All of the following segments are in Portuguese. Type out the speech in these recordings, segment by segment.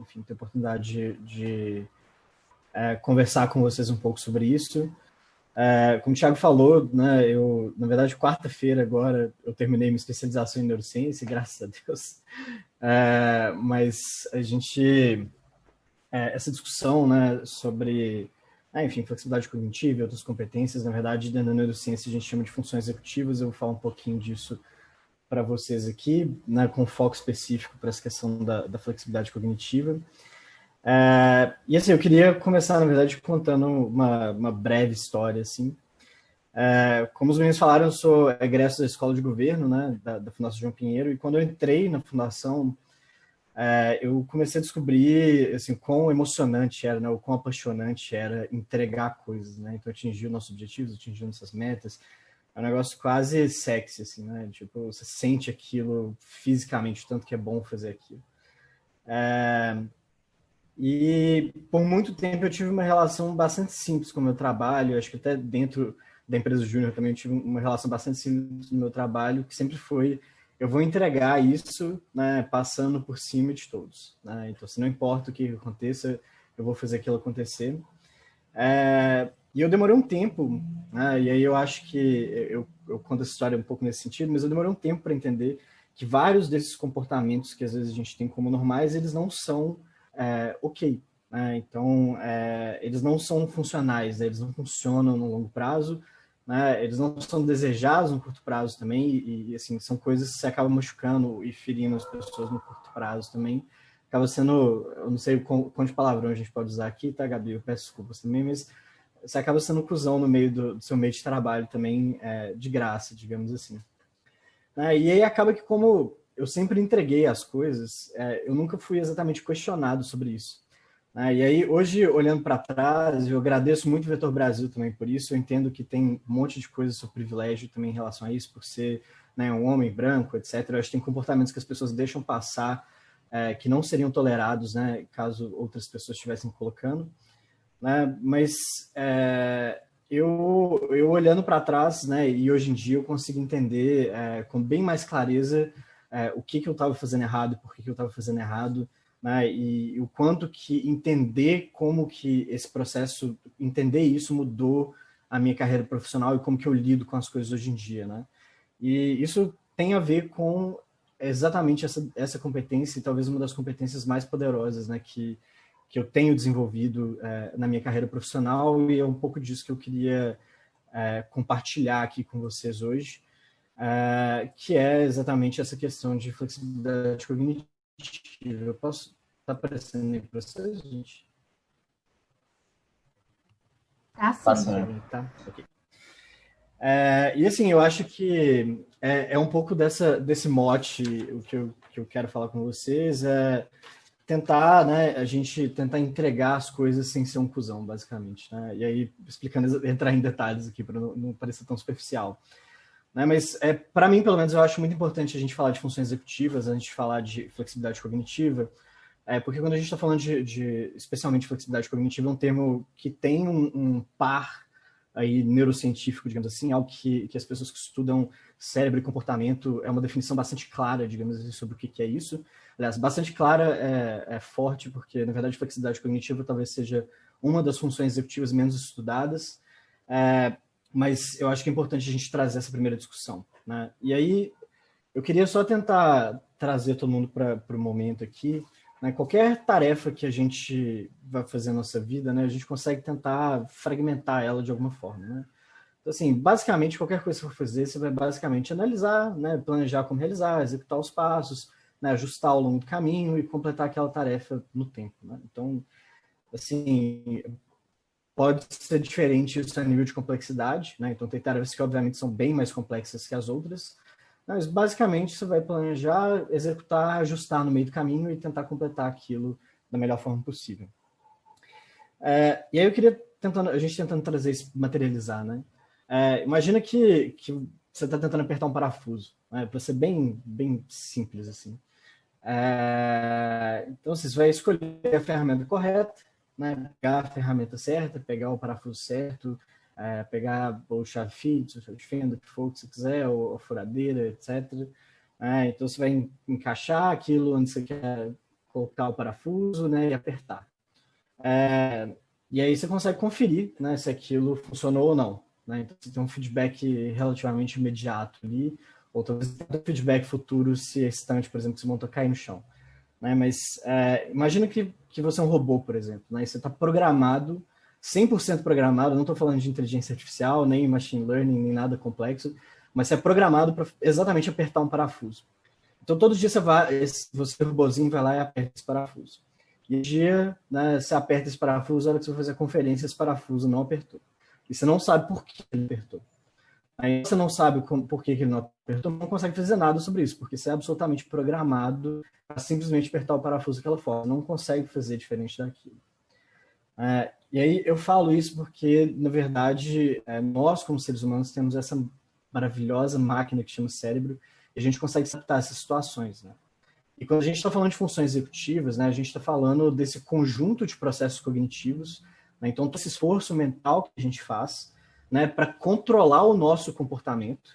enfim, ter a oportunidade de conversar com vocês um pouco sobre isso. Como o Thiago falou, né, na verdade, quarta-feira agora, eu terminei minha especialização em neurociência, graças a Deus. Mas a gente, essa discussão, né, sobre, enfim, flexibilidade cognitiva e outras competências, na verdade, dentro da neurociência a gente chama de funções executivas. Eu vou falar um pouquinho disso para vocês aqui, né, com foco específico para essa questão da flexibilidade cognitiva. E assim, eu queria começar, na verdade, contando uma breve história, assim. Como os meninos falaram, eu sou egresso da Escola de Governo, né, da Fundação João Pinheiro, e quando eu entrei na Fundação, eu comecei a descobrir, assim, quão emocionante era, né, o quão apaixonante era entregar coisas, né, então atingir os nossos objetivos, atingir nossas metas. É um negócio quase sexy, assim, né, tipo, você sente aquilo fisicamente, tanto que é bom fazer aquilo. E por muito tempo eu tive uma relação bastante simples com o meu trabalho, acho que até dentro da empresa Júnior também eu tive uma relação bastante simples no meu trabalho, que sempre foi, eu vou entregar isso, né, passando por cima de todos, né? Então, se não importa o que aconteça, eu vou fazer aquilo acontecer. E eu demorei um tempo, né, e aí eu acho que eu conto essa história um pouco nesse sentido, mas eu demorei um tempo para entender que vários desses comportamentos que às vezes a gente tem como normais, eles não são ok. Né? Então, eles não são funcionais, né? Eles não funcionam no longo prazo, né? Eles não são desejados no curto prazo também, e assim, são coisas que você acaba machucando e ferindo as pessoas no curto prazo também. Acaba sendo, eu não sei quantos palavrões a gente pode usar aqui, tá, Gabi? Eu peço desculpas também, mas você acaba sendo cuzão no meio do seu meio de trabalho também, de graça, digamos assim. E aí acaba que, como eu sempre entreguei as coisas, eu nunca fui exatamente questionado sobre isso. E aí, hoje, olhando para trás, eu agradeço muito o Vetor Brasil também por isso. Eu entendo que tem um monte de coisas sobre privilégio também em relação a isso, por ser, né, um homem branco, etc. Eu acho que tem comportamentos que as pessoas deixam passar, que não seriam tolerados, né, caso outras pessoas estivessem colocando. Né? Mas eu olhando para trás, né, e hoje em dia eu consigo entender com bem mais clareza o que eu estava fazendo errado e por que eu estava fazendo errado, né, e o quanto que entender como que esse processo, entender isso mudou a minha carreira profissional e como que eu lido com as coisas hoje em dia, né? E isso tem a ver com exatamente essa competência, e talvez uma das competências mais poderosas, né, que eu tenho desenvolvido na minha carreira profissional, e é um pouco disso que eu queria compartilhar aqui com vocês hoje, que é exatamente essa questão de flexibilidade cognitiva. Eu posso estar aparecendo aí para vocês, gente? Tá sim. Passando. Tá? Ok. E assim, eu acho que é um pouco desse mote o que eu quero falar com vocês, tentar, né, a gente tentar entregar as coisas sem ser um cuzão, basicamente, né? E aí, explicando, entrar em detalhes aqui, para não parecer tão superficial. Né? Mas, para mim, pelo menos, eu acho muito importante a gente falar de funções executivas, a gente falar de flexibilidade cognitiva, porque quando a gente está falando especialmente, flexibilidade cognitiva, é um termo que tem um par aí neurocientífico, digamos assim, algo que as pessoas que estudam cérebro e comportamento, é uma definição bastante clara, digamos assim, sobre o que é isso. Aliás, bastante clara é forte, porque, na verdade, flexibilidade cognitiva talvez seja uma das funções executivas menos estudadas, mas eu acho que é importante a gente trazer essa primeira discussão. Né? E aí, eu queria só tentar trazer todo mundo para o momento aqui. Né? Qualquer tarefa que a gente vai fazer na nossa vida, né, a gente consegue tentar fragmentar ela de alguma forma. Né? Então, assim, basicamente, qualquer coisa que você for fazer, você vai basicamente analisar, né, planejar como realizar, executar os passos, né, ajustar ao longo do caminho e completar aquela tarefa no tempo. Né? Então, assim, pode ser diferente isso a nível de complexidade. Né? Então, tem tarefas que, obviamente, são bem mais complexas que as outras, mas, basicamente, você vai planejar, executar, ajustar no meio do caminho e tentar completar aquilo da melhor forma possível. E aí eu queria, a gente tentando trazer isso, materializar, né? Imagina que você está tentando apertar um parafuso, né? Para ser bem simples, assim. Então, você vai escolher a ferramenta correta, né? Pegar a ferramenta certa, pegar o parafuso certo, pegar o chave Phillips, o chave de fenda, o que for que você quiser, ou a furadeira, etc. Então, você vai encaixar aquilo onde você quer colocar o parafuso, né, e apertar. E aí você consegue conferir, né, se aquilo funcionou ou não, né? Então você tem um feedback relativamente imediato ali, ou talvez um feedback futuro se a estante, por exemplo, que você montou cair no chão. Né? Mas imagina que você é um robô, por exemplo, né? E você está programado, 100% programado, não estou falando de inteligência artificial, nem machine learning, nem nada complexo, mas você é programado para exatamente apertar um parafuso. Então, todo dia você robôzinho vai lá e aperta esse parafuso. E um dia, né, você aperta esse parafuso, a hora que você vai fazer a conferência, esse parafuso não apertou. E você não sabe por que ele apertou. Aí você não sabe por que ele não apertou, não consegue fazer nada sobre isso, porque você é absolutamente programado para simplesmente apertar o parafuso daquela forma. Não consegue fazer diferente daquilo. E aí eu falo isso porque, na verdade, nós, como seres humanos, temos essa maravilhosa máquina que chama cérebro, e a gente consegue se adaptar a essas situações, né? E quando a gente está falando de funções executivas, né, a gente está falando desse conjunto de processos cognitivos, né? Então, todo esse esforço mental que a gente faz, né, para controlar o nosso comportamento,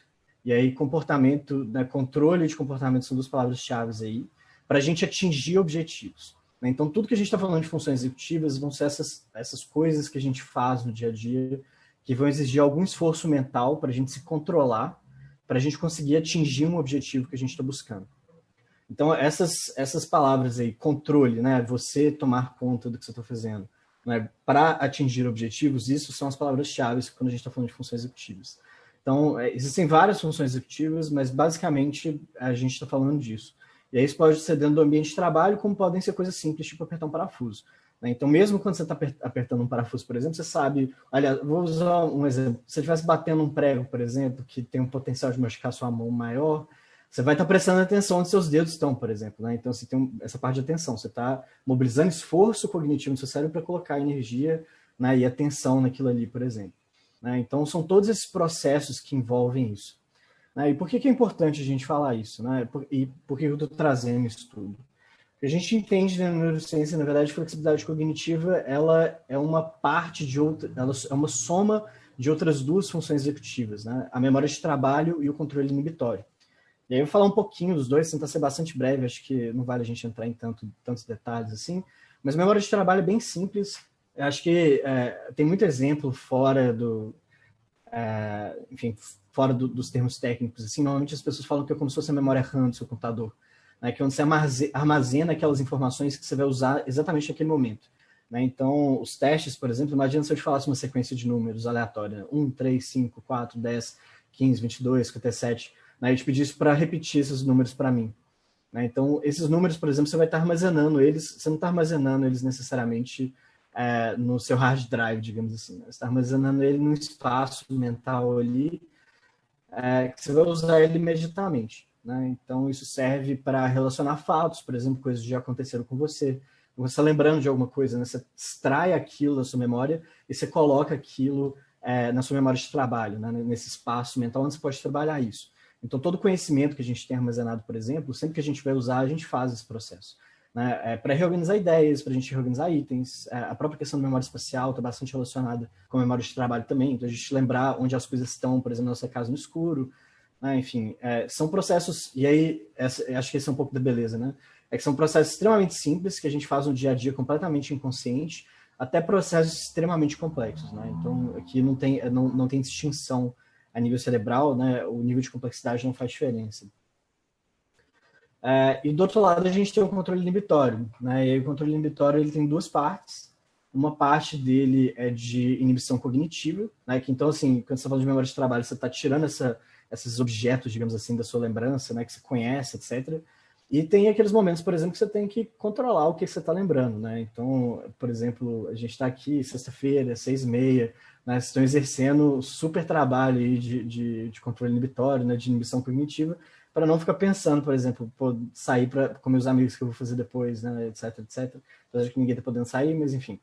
e aí comportamento, né, controle de comportamento são duas palavras-chave aí, para a gente atingir objetivos. Né? Então, tudo que a gente está falando de funções executivas vão ser essas coisas que a gente faz no dia a dia, que vão exigir algum esforço mental para a gente se controlar, para a gente conseguir atingir um objetivo que a gente está buscando. Então, essas palavras aí, controle, né? Você tomar conta do que você está fazendo, né? Para atingir objetivos, isso são as palavras-chave quando a gente está falando de funções executivas. Então, existem várias funções executivas, mas basicamente a gente está falando disso. E aí isso pode ser dentro do ambiente de trabalho, como podem ser coisas simples, tipo apertar um parafuso. Né? Então, mesmo quando você está apertando um parafuso, por exemplo, você sabe... Aliás, vou usar um exemplo. Se você estivesse batendo um prego, por exemplo, que tem um potencial de machucar sua mão maior, você vai estar prestando atenção onde seus dedos estão, por exemplo. Né? Então, você tem essa parte de atenção. Você está mobilizando esforço cognitivo no seu cérebro para colocar energia, né, e atenção naquilo ali, por exemplo. Né? Então, são todos esses processos que envolvem isso. Né? E por que é importante a gente falar isso? Né? E por que eu estou trazendo isso tudo? Porque a gente entende na neurociência, na verdade, a flexibilidade cognitiva ela é uma parte de outra, ela é uma soma de outras duas funções executivas, né? A memória de trabalho e o controle inibitório. E aí eu vou falar um pouquinho dos dois, tentar ser bastante breve, acho que não vale a gente entrar em tantos detalhes assim, mas a memória de trabalho é bem simples. Eu acho que tem muito exemplo fora enfim, fora dos termos técnicos, assim, normalmente as pessoas falam que é como se fosse a memória RAM do seu computador, né, que é onde você armazena aquelas informações que você vai usar exatamente naquele momento. Né? Então, os testes, por exemplo, imagina se eu te falasse uma sequência de números aleatória, 1, 3, 5, 4, 10, 15, 22, 57, né? Eu te pedisse para repetir esses números para mim. Né? Então, esses números, por exemplo, você vai estar armazenando eles, você não está armazenando eles necessariamente no seu hard drive, digamos assim. Né? Você está armazenando ele num espaço mental ali, que você vai usar ele imediatamente. Né? Então, isso serve para relacionar fatos, por exemplo, coisas que já aconteceram com você. Você está lembrando de alguma coisa, né? Você extrai aquilo da sua memória e você coloca aquilo na sua memória de trabalho, né? Nesse espaço mental onde você pode trabalhar isso. Então, todo conhecimento que a gente tem armazenado, por exemplo, sempre que a gente vai usar, a gente faz esse processo. Né? Para reorganizar ideias, para a gente reorganizar itens. A própria questão da memória espacial está bastante relacionada com a memória de trabalho também. Então, a gente lembrar onde as coisas estão, por exemplo, na nossa casa no escuro. Né? Enfim, são processos... E aí, acho que esse é um pouco da beleza, né? É que são processos extremamente simples que a gente faz no dia a dia completamente inconsciente, até processos extremamente complexos. Né? Então, aqui não tem distinção a nível cerebral, né? O nível de complexidade não faz diferença. E do outro lado a gente tem o controle inibitório, né? E aí, o controle inibitório ele tem duas partes. Uma parte dele é de inibição cognitiva, né? Que então, assim, quando você está falando de memória de trabalho, você está tirando esses objetos, digamos assim, da sua lembrança, né? Que você conhece, etc. E tem aqueles momentos, por exemplo, que você tem que controlar o que você está lembrando, né? Então, por exemplo, a gente está aqui sexta-feira, 6h30, né? Vocês estão exercendo super trabalho aí de controle inibitório, né? De inibição cognitiva, para não ficar pensando, por exemplo, sair com meus amigos que eu vou fazer depois, né? Etc, etc. Apesar de que ninguém está podendo sair, mas enfim.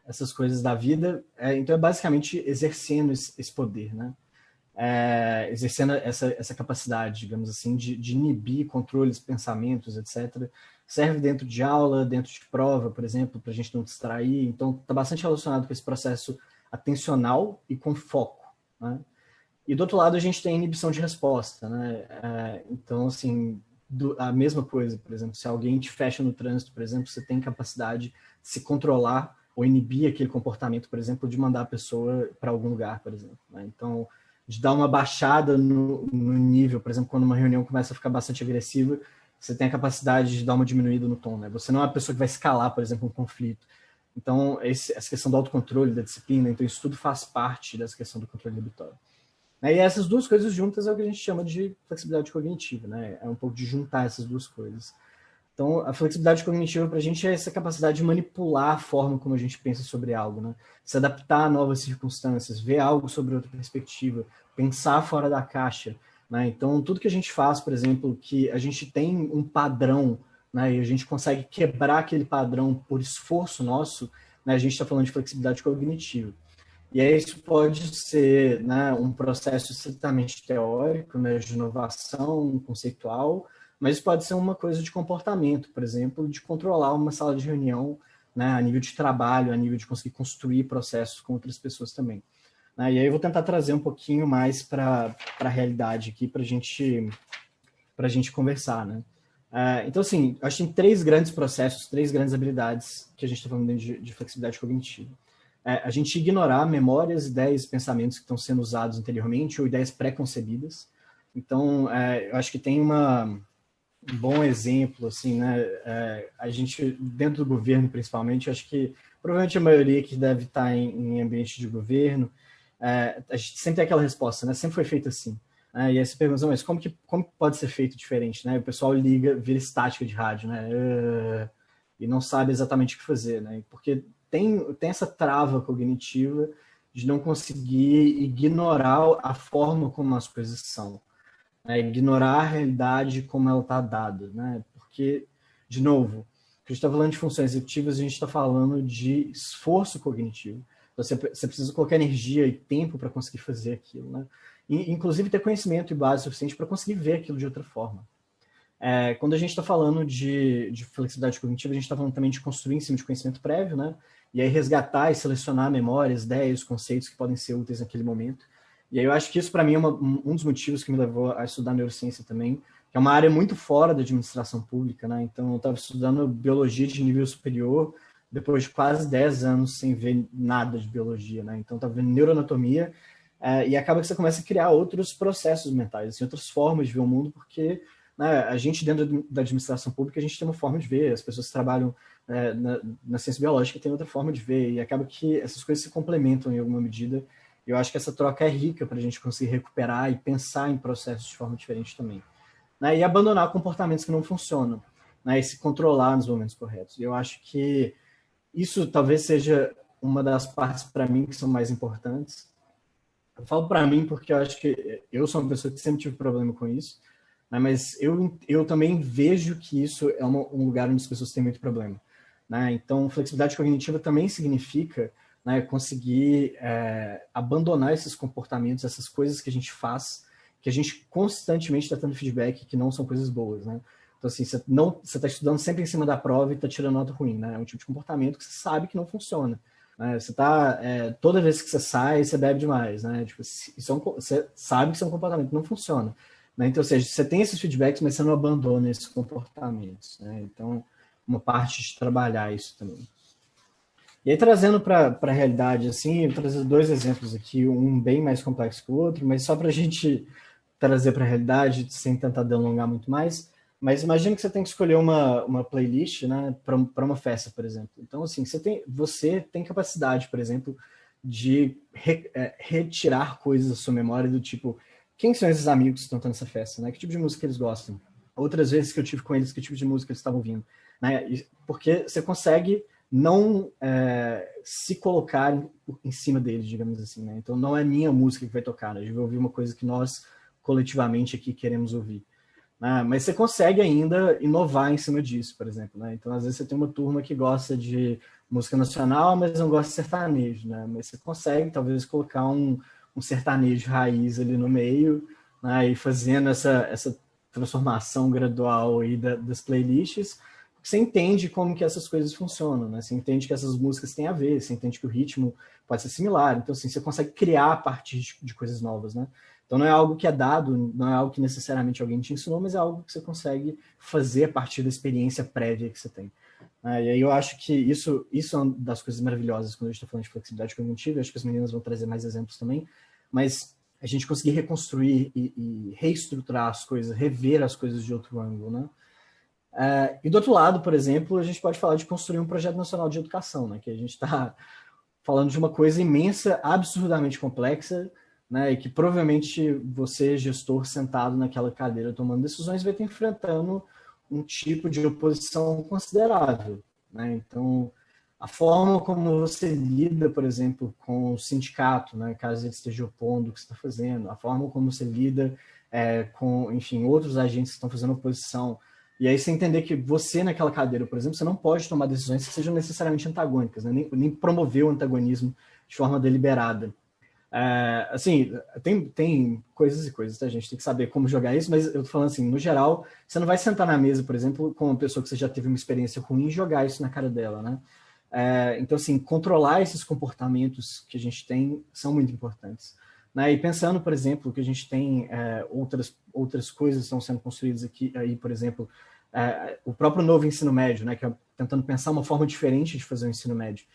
Essas coisas da vida. Então, é basicamente exercendo esse poder, né? Exercendo essa capacidade, digamos assim, de inibir controles, pensamentos, etc. Serve dentro de aula, dentro de prova, por exemplo, para a gente não distrair. Então, está bastante relacionado com esse processo atencional e com foco. Né? E do outro lado, a gente tem inibição de resposta. Né? Então, assim, a mesma coisa, por exemplo, se alguém te fecha no trânsito, por exemplo, você tem capacidade de se controlar ou inibir aquele comportamento, por exemplo, de mandar a pessoa para algum lugar, por exemplo, né? Então, de dar uma baixada no nível, por exemplo, quando uma reunião começa a ficar bastante agressiva, você tem a capacidade de dar uma diminuída no tom, né? Você não é uma pessoa que vai escalar, por exemplo, um conflito. Então, essa questão do autocontrole, da disciplina, então isso tudo faz parte dessa questão do controle inibitório. E essas duas coisas juntas é o que a gente chama de flexibilidade cognitiva, né? É um pouco de juntar essas duas coisas. Então, a flexibilidade cognitiva para a gente é essa capacidade de manipular a forma como a gente pensa sobre algo, né? Se adaptar a novas circunstâncias, ver algo sobre outra perspectiva, pensar fora da caixa, né? Então, tudo que a gente faz, por exemplo, que a gente tem um padrão, né? E a gente consegue quebrar aquele padrão por esforço nosso, né? A gente está falando de flexibilidade cognitiva. E aí isso pode ser, né, um processo estritamente teórico, né, de inovação conceitual, mas pode ser uma coisa de comportamento, por exemplo, de controlar uma sala de reunião, né, a nível de trabalho, a nível de conseguir construir processos com outras pessoas também. Né? E aí eu vou tentar trazer um pouquinho mais para a realidade aqui para a gente conversar. Né? Então, assim, acho que tem três grandes processos, três grandes habilidades que a gente está falando de flexibilidade cognitiva. A gente ignorar memórias, ideias e pensamentos que estão sendo usados anteriormente ou ideias pré-concebidas. Então, eu acho que tem um bom exemplo, assim, né? A gente, dentro do governo, principalmente, acho que provavelmente a maioria que deve estar em ambiente de governo, a gente sempre tem aquela resposta, né? Sempre foi feito assim. E aí você pergunta, mas como que pode ser feito diferente, né? O pessoal liga, vira estática de rádio, né? E não sabe exatamente o que fazer, né? Porque tem essa trava cognitiva de não conseguir ignorar a forma como as coisas são, né? Ignorar a realidade como ela está dada, né? Porque, de novo, a gente está falando de funções executivas, a gente está falando de esforço cognitivo. Você precisa colocar energia e tempo para conseguir fazer aquilo, né? E, inclusive ter conhecimento e base suficiente para conseguir ver aquilo de outra forma. Quando a gente está falando de flexibilidade cognitiva, a gente está falando também de construir em cima de conhecimento prévio, né? E aí resgatar e selecionar memórias, ideias, conceitos que podem ser úteis naquele momento. E aí eu acho que isso, para mim, é um dos motivos que me levou a estudar neurociência também, que é uma área muito fora da administração pública, né? Então, eu estava estudando biologia de nível superior, depois de quase 10 anos sem ver nada de biologia, né? Então, eu estava vendo neuroanatomia, e acaba que você começa a criar outros processos mentais, assim, outras formas de ver o mundo, porque, né, a gente, dentro da administração pública, a gente tem uma forma de ver, as pessoas que trabalham na ciência biológica têm outra forma de ver, e acaba que essas coisas se complementam em alguma medida. Eu acho que essa troca é rica para a gente conseguir recuperar e pensar em processos de forma diferente também. Né? E abandonar comportamentos que não funcionam, né? E se controlar nos momentos corretos. Eu acho que isso talvez seja uma das partes, para mim, que são mais importantes. Eu falo para mim porque eu acho que eu sou uma pessoa que sempre tive problema com isso, né? Mas eu também vejo que isso é um lugar onde as pessoas têm muito problema. Né? Então, flexibilidade cognitiva também significa, né, conseguir abandonar esses comportamentos, essas coisas que a gente faz, que a gente constantemente está dando feedback que não são coisas boas, né? Então, assim, você está estudando sempre em cima da prova e está tirando nota ruim, né? É um tipo de comportamento que você sabe que não funciona. Né? Você tá, toda vez que você sai, você bebe demais, né? Tipo, você sabe que isso é um comportamento que não funciona. Né? Então, ou seja, você tem esses feedbacks, mas você não abandona esses comportamentos, né? Então, uma parte de trabalhar isso também. E aí, trazendo para a realidade, assim, eu vou trazer dois exemplos aqui, um bem mais complexo que o outro, mas só para a gente trazer para a realidade, sem tentar delongar muito mais. Mas imagina que você tem que escolher uma playlist, né, para uma festa, por exemplo. Então, assim, você tem capacidade, por exemplo, de retirar coisas da sua memória do tipo, quem são esses amigos que estão nessa festa, né? Que tipo de música eles gostam? Outras vezes que eu tive com eles, que tipo de música eles estavam ouvindo? Né? Porque você consegue não se colocar em cima deles, digamos assim, né? Então não é minha música que vai tocar, né? A gente vai ouvir uma coisa que nós coletivamente aqui queremos ouvir, né? Mas você consegue ainda inovar em cima disso, por exemplo, né? Então às vezes você tem uma turma que gosta de música nacional, mas não gosta de sertanejo, né? Mas você consegue talvez colocar um sertanejo raiz ali no meio, né? E fazendo essa transformação gradual aí das playlists. Você entende como que essas coisas funcionam, né? Você entende que essas músicas têm a ver, você entende que o ritmo pode ser similar. Então, assim, você consegue criar a partir de coisas novas, né? Então, não é algo que é dado, não é algo que necessariamente alguém te ensinou, mas é algo que você consegue fazer a partir da experiência prévia que você tem. E aí eu acho que isso é uma das coisas maravilhosas quando a gente está falando de flexibilidade cognitiva. Eu acho que as meninas vão trazer mais exemplos também, mas a gente conseguir reconstruir e reestruturar as coisas, rever as coisas de outro ângulo, né? E do outro lado, por exemplo, a gente pode falar de construir um projeto nacional de educação, né? Que a gente está falando de uma coisa imensa, absurdamente complexa, né? E que provavelmente você, gestor, sentado naquela cadeira tomando decisões, vai estar enfrentando um tipo de oposição considerável, né? Então, a forma como você lida, por exemplo, com o sindicato, né? Caso ele esteja opondo o que você está fazendo, a forma como você lida com, enfim, outros agentes que estão fazendo oposição. E aí você entender que você, naquela cadeira, por exemplo, você não pode tomar decisões que sejam necessariamente antagônicas, né? nem promover o antagonismo de forma deliberada. Assim, tem coisas e coisas, tá? A gente tem que saber como jogar isso, mas eu tô falando assim, no geral, você não vai sentar na mesa, por exemplo, com uma pessoa que você já teve uma experiência ruim e jogar isso na cara dela, né? Então, assim, controlar esses comportamentos que a gente tem são muito importantes. Né? E pensando, por exemplo, que a gente tem outras coisas que estão sendo construídas aqui, aí, por exemplo, o próprio novo ensino médio, né? Que é tentando pensar uma forma diferente de fazer o ensino médio.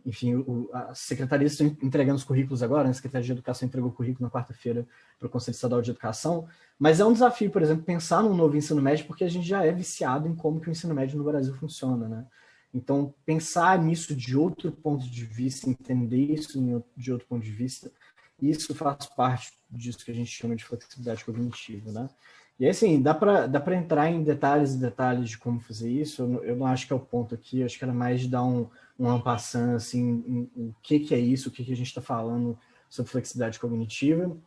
Enfim, as secretarias estão entregando os currículos agora, né? A Secretaria de Educação entregou o currículo na quarta-feira para o Conselho Estadual de Educação, mas é um desafio, por exemplo, pensar num novo ensino médio, porque a gente já é viciado em como que o ensino médio no Brasil funciona, né? Então, pensar nisso de outro ponto de vista, entender isso de outro ponto de vista, isso faz parte disso que a gente chama de flexibilidade cognitiva, né? E assim, dá para entrar em detalhes e detalhes de como fazer isso. Eu não acho que é o ponto aqui, eu acho que era mais de dar um en passant, assim, o que é isso, o que a gente está falando sobre flexibilidade cognitiva.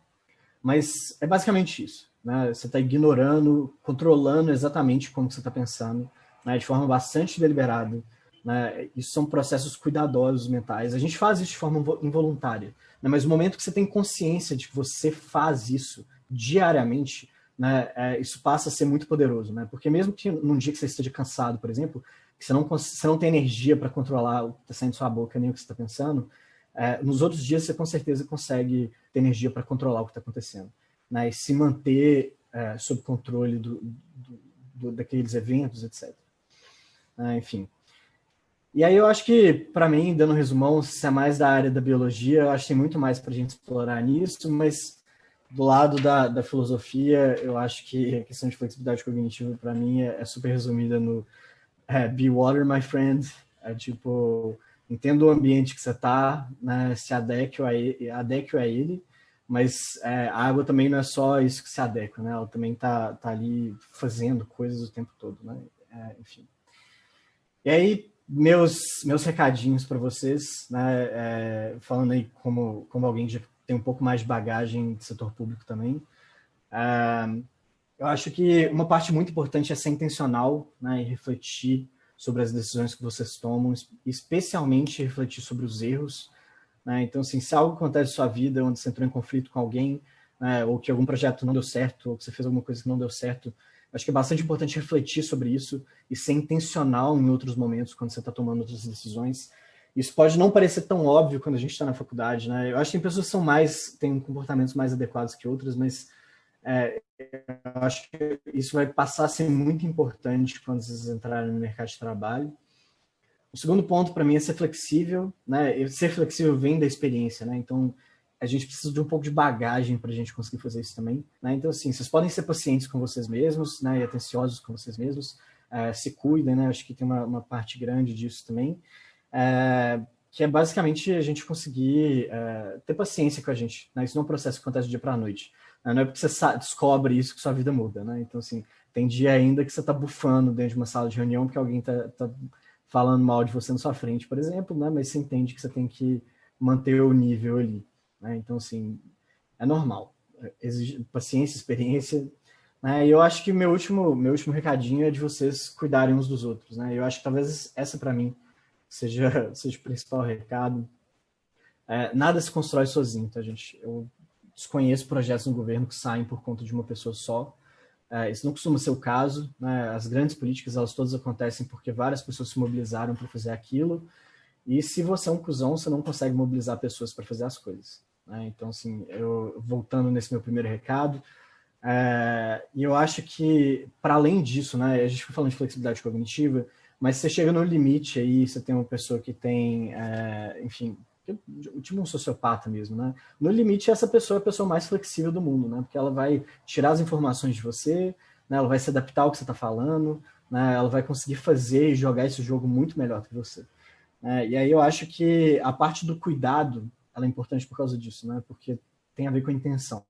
Mas é basicamente isso, né? Você está ignorando, controlando exatamente como você está pensando, né? De forma bastante deliberada. Né? Isso são processos cuidadosos mentais. A gente faz isso de forma involuntária, né? Mas no momento que você tem consciência de que você faz isso diariamente, né? Isso passa a ser muito poderoso, né? Porque mesmo que num dia que você esteja cansado, por exemplo, que você não tem energia para controlar o que está saindo da sua boca, nem o que você está pensando, nos outros dias você com certeza consegue ter energia para controlar o que está acontecendo, né? E se manter sob controle daqueles eventos, etc. Enfim. E aí eu acho que, para mim, dando um resumão, se é mais da área da biologia, eu acho que tem muito mais para a gente explorar nisso, mas do lado da filosofia, eu acho que a questão de flexibilidade cognitiva, para mim, é super resumida no be water, my friend. Tipo, entenda o ambiente que você está, né, se adeque a ele, mas a água também não é só isso que se adequa, né? Ela também tá ali fazendo coisas o tempo todo, né? Enfim. E aí, meus recadinhos para vocês, né? Falando aí como alguém que já tem um pouco mais de bagagem de setor público também. Eu acho que uma parte muito importante é ser intencional, né, e refletir sobre as decisões que vocês tomam, especialmente refletir sobre os erros. Né? Então, assim, se algo acontece na sua vida onde você entrou em conflito com alguém, né, ou que algum projeto não deu certo, ou que você fez alguma coisa que não deu certo, acho que é bastante importante refletir sobre isso e ser intencional em outros momentos quando você está tomando outras decisões. Isso pode não parecer tão óbvio quando a gente está na faculdade, né? Eu acho que tem pessoas que têm comportamentos mais adequados que outras, mas eu acho que isso vai passar a ser muito importante quando vocês entrarem no mercado de trabalho. O segundo ponto para mim é ser flexível, né? E ser flexível vem da experiência, né? Então a gente precisa de um pouco de bagagem para a gente conseguir fazer isso também, né? Então assim, vocês podem ser pacientes com vocês mesmos, né? E atenciosos com vocês mesmos, se cuidem, né? Acho que tem uma parte grande disso também, que é basicamente a gente conseguir ter paciência com a gente, né? Isso não é um processo que acontece do dia para a noite. Não é porque você descobre isso que sua vida muda, né? Então, assim, tem dia ainda que você está bufando dentro de uma sala de reunião porque alguém está falando mal de você na sua frente, por exemplo, né? Mas você entende que você tem que manter o nível ali, né? Então, assim, é normal. Exige paciência, experiência, né? E eu acho que meu último recadinho é de vocês cuidarem uns dos outros, né? Eu acho que talvez essa, para mim, seja o principal recado. Nada se constrói sozinho, tá, gente? Eu desconheço projetos no governo que saem por conta de uma pessoa só. Isso não costuma ser o caso, né? As grandes políticas, elas todas acontecem porque várias pessoas se mobilizaram para fazer aquilo, e se você é um cuzão, você não consegue mobilizar pessoas para fazer as coisas. né? Então, assim, eu voltando nesse meu primeiro recado, e eu acho que, para além disso, né, a gente foi falando de flexibilidade cognitiva, mas você chega no limite aí, você tem uma pessoa que tem, enfim, tipo um sociopata mesmo, né? No limite, essa pessoa é a pessoa mais flexível do mundo, né? Porque ela vai tirar as informações de você, né? Ela vai se adaptar ao que você está falando, né? Ela vai conseguir fazer e jogar esse jogo muito melhor que você. E aí eu acho que a parte do cuidado, ela é importante por causa disso, né? Porque tem a ver com a intenção.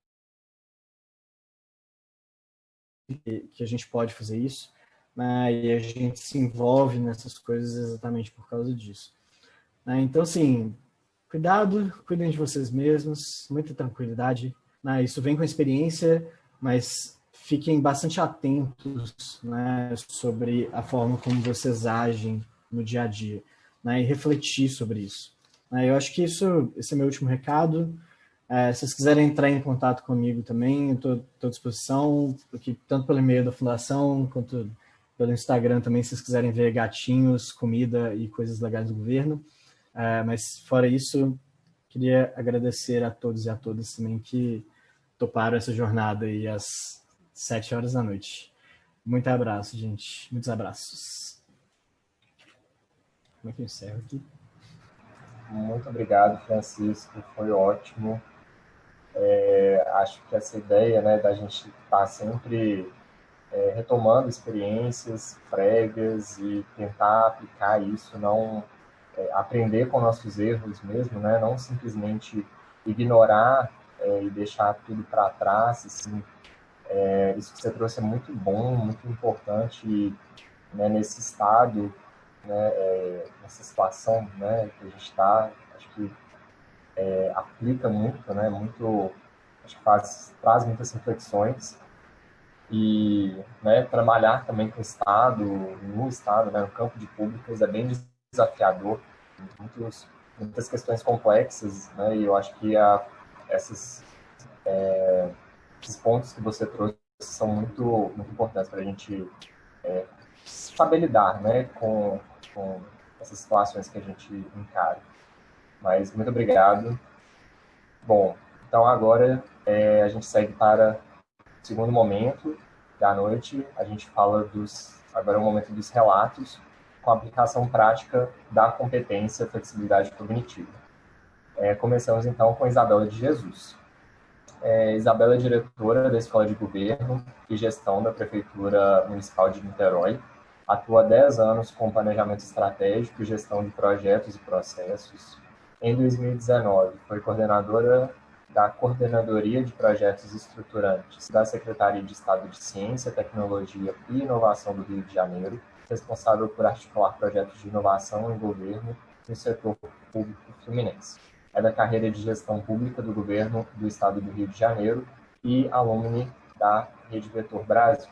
Que a gente pode fazer isso, né? E a gente se envolve nessas coisas exatamente por causa disso. Né? Então, assim, cuidado, cuidem de vocês mesmos, muita tranquilidade. Né? Isso vem com a experiência, mas fiquem bastante atentos, né, sobre a forma como vocês agem no dia a dia, né, e refletir sobre isso. Eu acho que esse é meu último recado. Se vocês quiserem entrar em contato comigo também, estou à disposição, porque, tanto pelo e-mail da Fundação, quanto pelo Instagram também, se vocês quiserem ver gatinhos, comida e coisas legais do governo. Mas, fora isso, queria agradecer a todos e a todas também que toparam essa jornada aí às 7 horas da noite. Muito abraço, gente. Muitos abraços. Como é que eu encerro aqui? Muito obrigado, Francisco, foi ótimo. Acho que essa ideia, né, da gente estar sempre retomando experiências prévias e tentar aplicar isso, não aprender com nossos erros mesmo, né, não simplesmente ignorar e deixar tudo para trás. Assim, isso que você trouxe é muito bom, muito importante, né, nesse estado, né, nessa situação, né, que a gente está. Acho que aplica muito, né, muito, acho que traz muitas reflexões. E, né, trabalhar também com o Estado, no Estado, né, no campo de públicas, é bem desafiador, muitas questões complexas, né, e eu acho que esses pontos que você trouxe são muito importantes para a gente saber lidar, né, com essas situações que a gente encara. Mas muito obrigado. Bom, então agora a gente segue para o segundo momento da noite. A gente fala agora é o momento dos relatos com a aplicação prática da competência flexibilidade cognitiva. Começamos então com Isabela de Jesus. Isabela é diretora da Escola de Governo e Gestão da Prefeitura Municipal de Niterói. Atua há 10 anos com planejamento estratégico e gestão de projetos e processos. Em 2019, foi coordenadora da Coordenadoria de Projetos Estruturantes da Secretaria de Estado de Ciência, Tecnologia e Inovação do Rio de Janeiro, responsável por articular projetos de inovação em governo no setor público fluminense. É da carreira de gestão pública do governo do estado do Rio de Janeiro e alumni da Rede Vetor Brasil.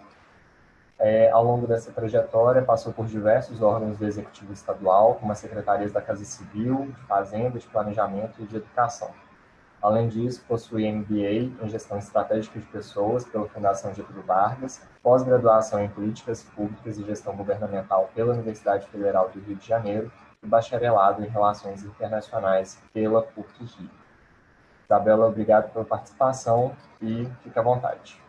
Ao longo dessa trajetória, passou por diversos órgãos do Executivo Estadual, como as secretarias da Casa Civil, de Fazenda, de Planejamento e de Educação. Além disso, possui MBA em Gestão Estratégica de Pessoas pela Fundação Getúlio Vargas, pós-graduação em Políticas Públicas e Gestão Governamental pela Universidade Federal do Rio de Janeiro e bacharelado em Relações Internacionais pela PUC-Rio. Isabela, obrigado pela participação e fique à vontade.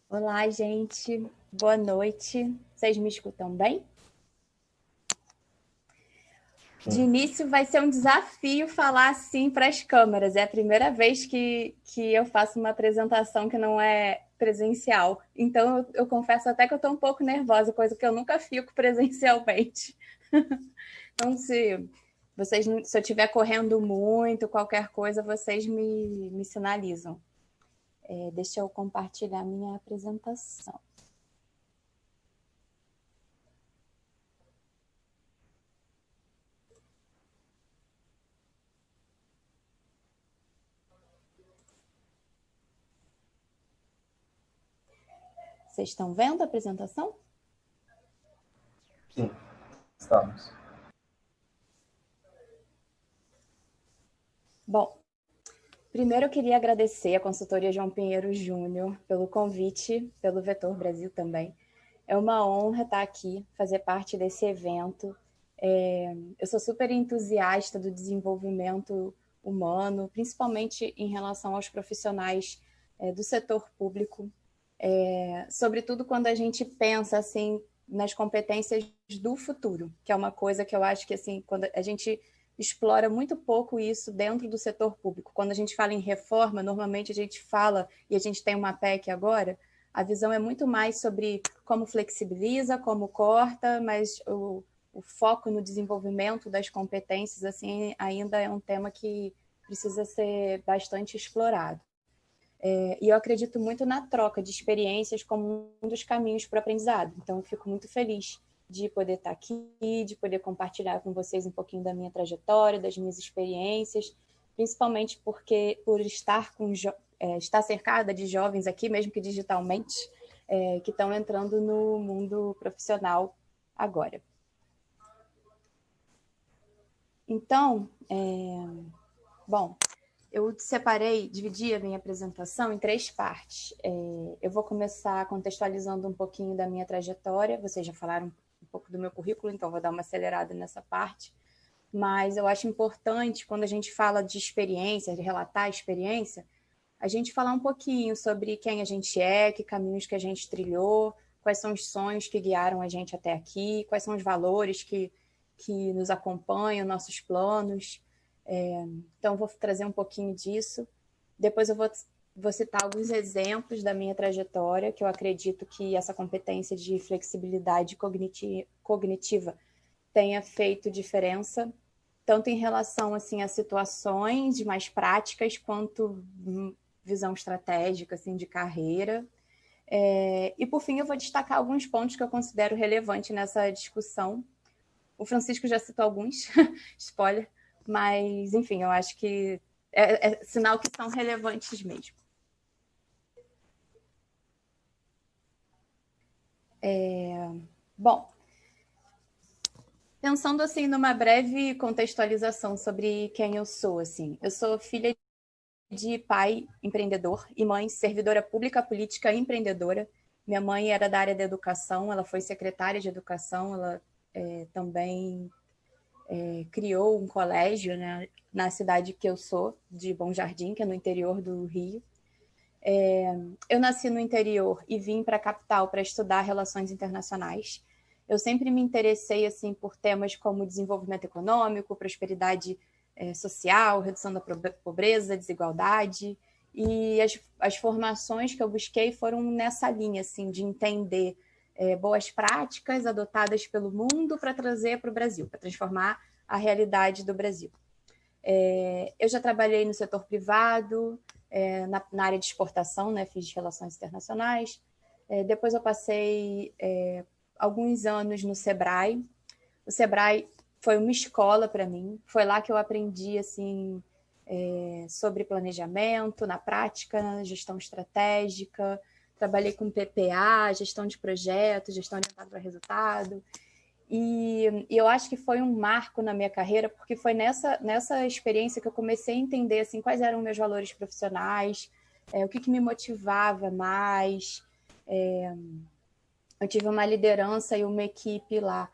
Olá, gente. Boa noite. Vocês me escutam bem? De início vai ser um desafio falar assim para as câmeras. É a primeira vez que eu faço uma apresentação que não é presencial. Então, eu confesso até que eu estou um pouco nervosa, coisa que eu nunca fico presencialmente. Então, se eu estiver correndo muito, qualquer coisa, vocês me sinalizam. Deixa eu compartilhar minha apresentação. Vocês estão vendo a apresentação? Sim, estamos. Bom, primeiro eu queria agradecer à consultoria João Pinheiro Júnior pelo convite, pelo Vetor Brasil também. É uma honra estar aqui, fazer parte desse evento. Eu sou super entusiasta do desenvolvimento humano, principalmente em relação aos profissionais do setor público, sobretudo quando a gente pensa assim nas competências do futuro, que é uma coisa que eu acho que assim, quando a gente explora muito pouco isso dentro do setor público. Quando a gente fala em reforma, normalmente a gente fala, e a gente tem uma PEC agora, a visão é muito mais sobre como flexibiliza, como corta, mas o foco no desenvolvimento das competências assim, ainda é um tema que precisa ser bastante explorado. E eu acredito muito na troca de experiências como um dos caminhos para o aprendizado. Então, eu fico muito feliz de poder estar aqui, de poder compartilhar com vocês um pouquinho da minha trajetória, das minhas experiências, principalmente porque por estar estar cercada de jovens aqui, mesmo que digitalmente, que estão entrando no mundo profissional agora. Então, bom, eu dividi a minha apresentação em 3 partes. Eu vou começar contextualizando um pouquinho da minha trajetória. Vocês já falaram um pouco do meu currículo, então vou dar uma acelerada nessa parte. Mas eu acho importante, quando a gente fala de experiência, de relatar a experiência, a gente falar um pouquinho sobre quem a gente é, que caminhos que a gente trilhou, quais são os sonhos que guiaram a gente até aqui, quais são os valores que nos acompanham, nossos planos. Então, vou trazer um pouquinho disso. Depois eu vou citar alguns exemplos da minha trajetória, que eu acredito que essa competência de flexibilidade cognitiva tenha feito diferença, tanto em relação assim, a situações mais práticas, quanto visão estratégica assim, de carreira. E, por fim, eu vou destacar alguns pontos que eu considero relevantes nessa discussão. O Francisco já citou alguns, spoiler, mas, enfim, eu acho que é sinal que são relevantes mesmo. Bom, pensando assim numa breve contextualização sobre quem eu sou, assim, eu sou filha de pai empreendedor e mãe servidora pública, política e empreendedora. Minha mãe era da área da educação, ela foi secretária de educação, ela também criou um colégio, né, na cidade que eu sou, de Bom Jardim, que é no interior do Rio. Eu nasci no interior e vim para a capital para estudar relações internacionais. Eu sempre me interessei assim por temas como desenvolvimento econômico, prosperidade social, redução da pobreza, desigualdade, e as formações que eu busquei foram nessa linha assim de entender boas práticas adotadas pelo mundo para trazer para o Brasil, para transformar a realidade do Brasil. Eu já trabalhei no setor privado, na área de exportação, né, fiz relações internacionais. Depois eu passei alguns anos no Sebrae. O Sebrae foi uma escola para mim, foi lá que eu aprendi assim, sobre planejamento, na prática, gestão estratégica, trabalhei com PPA, gestão de projetos, gestão orientada para resultado. E eu acho que foi um marco na minha carreira, porque foi nessa experiência que eu comecei a entender assim, quais eram meus valores profissionais, o que me motivava mais. Eu tive uma liderança e uma equipe lá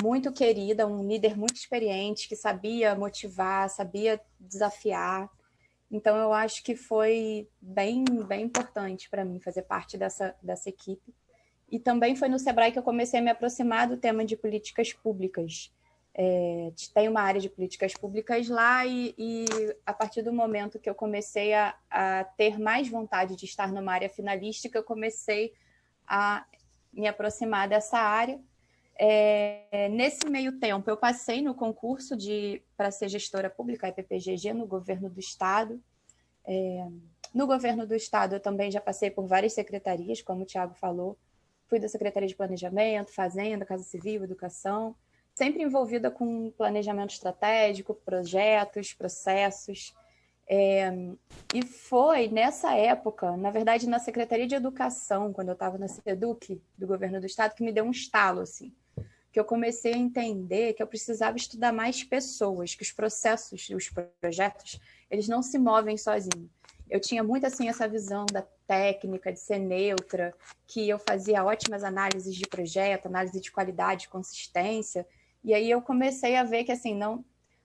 muito querida, um líder muito experiente, que sabia motivar, sabia desafiar. Então, eu acho que foi bem, bem importante para mim fazer parte dessa equipe. E também foi no Sebrae que eu comecei a me aproximar do tema de políticas públicas. Tem uma área de políticas públicas lá e a partir do momento que eu comecei a ter mais vontade de estar numa área finalística, eu comecei a me aproximar dessa área. Nesse meio tempo, eu passei no concurso para ser gestora pública, a EPPGG, no governo do Estado. No governo do Estado, eu também já passei por várias secretarias, como o Thiago falou. Fui da Secretaria de Planejamento, Fazenda, Casa Civil, Educação, sempre envolvida com planejamento estratégico, projetos, processos. E foi nessa época, na verdade, na Secretaria de Educação, quando eu estava na SEDUC, do governo do Estado, que me deu um estalo, assim, que eu comecei a entender que eu precisava estudar mais pessoas, que os processos, os projetos, eles não se movem sozinhos. Eu tinha muito assim essa visão da técnica, de ser neutra, que eu fazia ótimas análises de projeto, análise de qualidade, consistência, e aí eu comecei a ver que assim,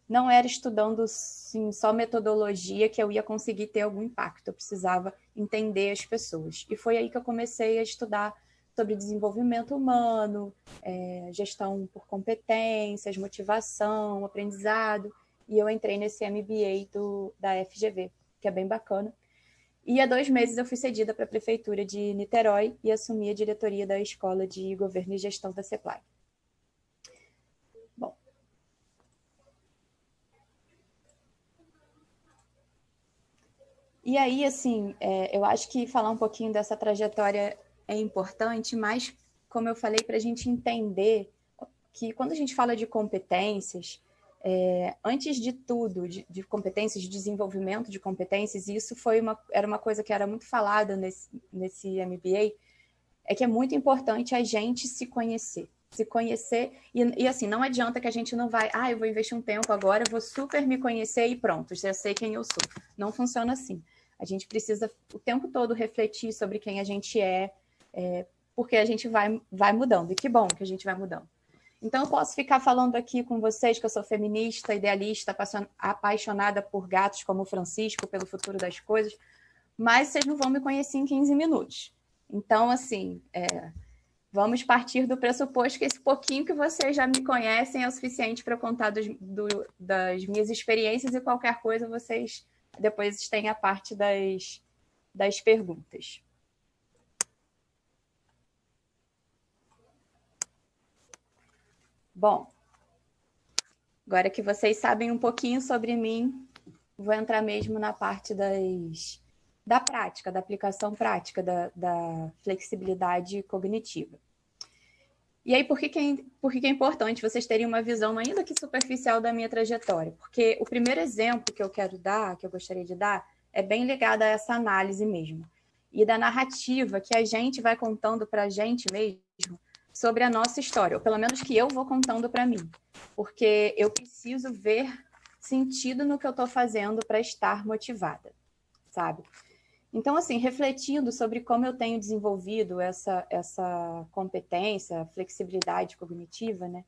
não era estudando assim, só metodologia que eu ia conseguir ter algum impacto, eu precisava entender as pessoas. E foi aí que eu comecei a estudar sobre desenvolvimento humano, gestão por competências, motivação, aprendizado, e eu entrei nesse MBA da FGV, que é bem bacana. E há 2 meses eu fui cedida para a Prefeitura de Niterói e assumi a diretoria da Escola de Governo e Gestão da CEPLAG. Bom. E aí, assim, eu acho que falar um pouquinho dessa trajetória é importante, mas, como eu falei, para a gente entender que quando a gente fala de competências, antes de tudo, de competências, de desenvolvimento de competências, e isso era uma coisa que era muito falada nesse MBA, é que é muito importante a gente se conhecer. E assim, não adianta que a gente não vai, eu vou investir um tempo agora, vou super me conhecer e pronto, já sei quem eu sou. Não funciona assim. A gente precisa o tempo todo refletir sobre quem a gente porque a gente vai mudando. E que bom que a gente vai mudando. Então, eu posso ficar falando aqui com vocês que eu sou feminista, idealista, apaixonada por gatos como o Francisco, pelo futuro das coisas, mas vocês não vão me conhecer em 15 minutos. Então, assim, vamos partir do pressuposto que esse pouquinho que vocês já me conhecem é o suficiente para eu contar das minhas experiências e qualquer coisa vocês depois têm a parte das perguntas. Bom, agora que vocês sabem um pouquinho sobre mim, vou entrar mesmo na parte da prática, da aplicação prática, da flexibilidade cognitiva. E aí, por que é importante vocês terem uma visão ainda que superficial da minha trajetória? Porque o primeiro exemplo que eu gostaria de dar, é bem ligado a essa análise mesmo. E da narrativa que a gente vai contando para a gente mesmo sobre a nossa história, ou pelo menos que eu vou contando para mim. Porque eu preciso ver sentido no que eu estou fazendo para estar motivada, sabe? Então, assim, refletindo sobre como eu tenho desenvolvido essa competência, flexibilidade cognitiva, né?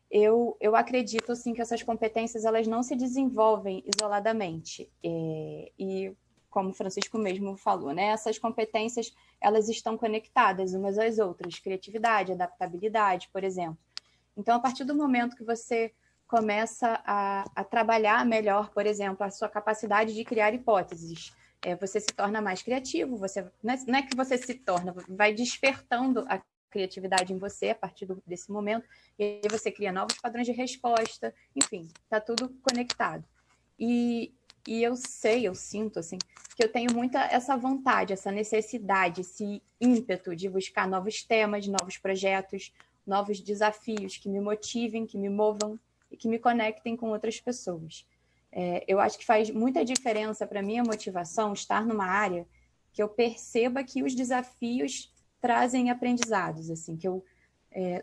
Eu acredito, assim, que essas competências, elas não se desenvolvem isoladamente. E como o Francisco mesmo falou, né? Essas competências, elas estão conectadas umas às outras. Criatividade, adaptabilidade, por exemplo. Então, a partir do momento que você começa a trabalhar melhor, por exemplo, a sua capacidade de criar hipóteses, você se torna mais criativo, não é que você se torna, vai despertando a criatividade em você a partir desse momento, e aí você cria novos padrões de resposta, enfim, está tudo conectado. E eu sinto, assim, que eu tenho muita essa vontade, essa necessidade, esse ímpeto de buscar novos temas, novos projetos, novos desafios que me motivem, que me movam e que me conectem com outras pessoas. Eu acho que faz muita diferença para a minha motivação estar numa área que eu perceba que os desafios trazem aprendizados, assim, que eu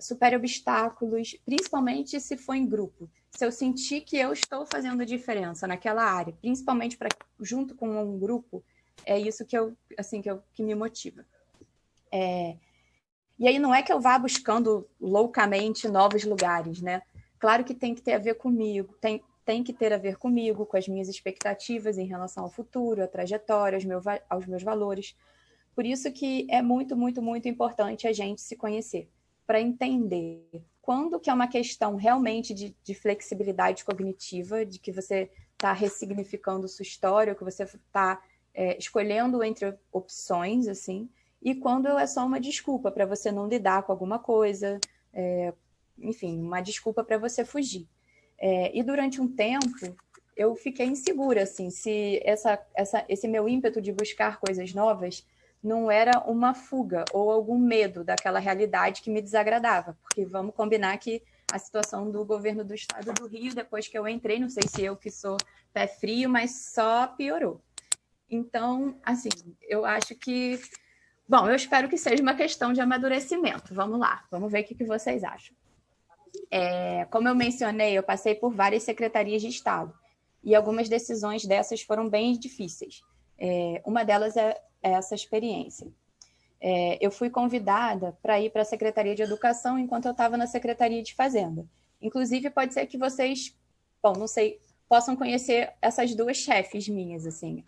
supere obstáculos, principalmente se for em grupo. Se eu sentir que eu estou fazendo diferença naquela área, principalmente junto com um grupo, é isso que me motiva. E aí não é que eu vá buscando loucamente novos lugares, né? Claro que tem que ter a ver comigo, tem que ter a ver comigo, com as minhas expectativas em relação ao futuro, à trajetória, aos meus valores. Por isso que é muito, muito, muito importante a gente se conhecer, para entender quando que é uma questão realmente de flexibilidade cognitiva, de que você está ressignificando sua história, que você está escolhendo entre opções, assim, e quando é só uma desculpa para você não lidar com alguma coisa, enfim, uma desculpa para você fugir. E durante um tempo, eu fiquei insegura, assim, se esse meu ímpeto de buscar coisas novas não era uma fuga ou algum medo daquela realidade que me desagradava. Porque vamos combinar que a situação do governo do estado do Rio, depois que eu entrei, não sei se eu que sou pé frio, mas só piorou. Então, assim, eu acho que... Bom, eu espero que seja uma questão de amadurecimento. Vamos lá, vamos ver o que vocês acham. Como eu mencionei, eu passei por várias secretarias de Estado e algumas decisões dessas foram bem difíceis. Uma delas é essa experiência. Eu fui convidada para ir para a Secretaria de Educação enquanto eu estava na Secretaria de Fazenda. Inclusive, pode ser que vocês bom, não sei, possam conhecer essas duas chefes minhas, assim,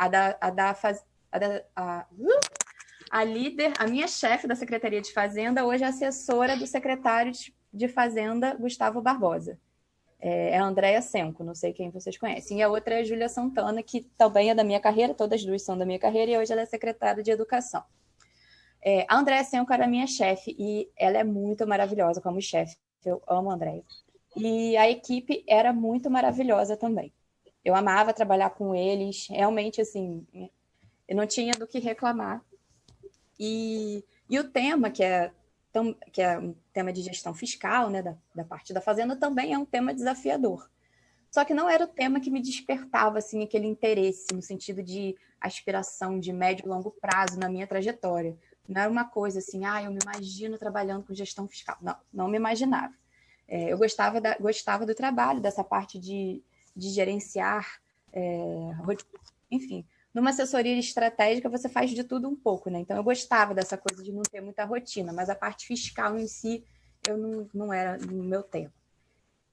a líder, a minha chefe da Secretaria de Fazenda, hoje é assessora do secretário de Fazenda, Gustavo Barbosa. É a Andréia Senco, não sei quem vocês conhecem. E a outra é a Júlia Santana, que também é da minha carreira, todas duas são da minha carreira, e hoje ela é secretária de Educação. A Andréia Senco era minha chefe, e ela é muito maravilhosa como chefe. Eu amo a Andréia. E a equipe era muito maravilhosa também. Eu amava trabalhar com eles, realmente, assim, eu não tinha do que reclamar. E o tema, que é um tema de gestão fiscal, né, da parte da Fazenda, também é um tema desafiador. Só que não era o tema que me despertava assim, aquele interesse, no sentido de aspiração de médio e longo prazo na minha trajetória. Não era uma coisa assim, eu me imagino trabalhando com gestão fiscal. Não me imaginava. Eu gostava do trabalho, dessa parte de gerenciar, enfim. Numa assessoria estratégica, você faz de tudo um pouco, né? Então, eu gostava dessa coisa de não ter muita rotina, mas a parte fiscal em si, eu não era no meu tempo.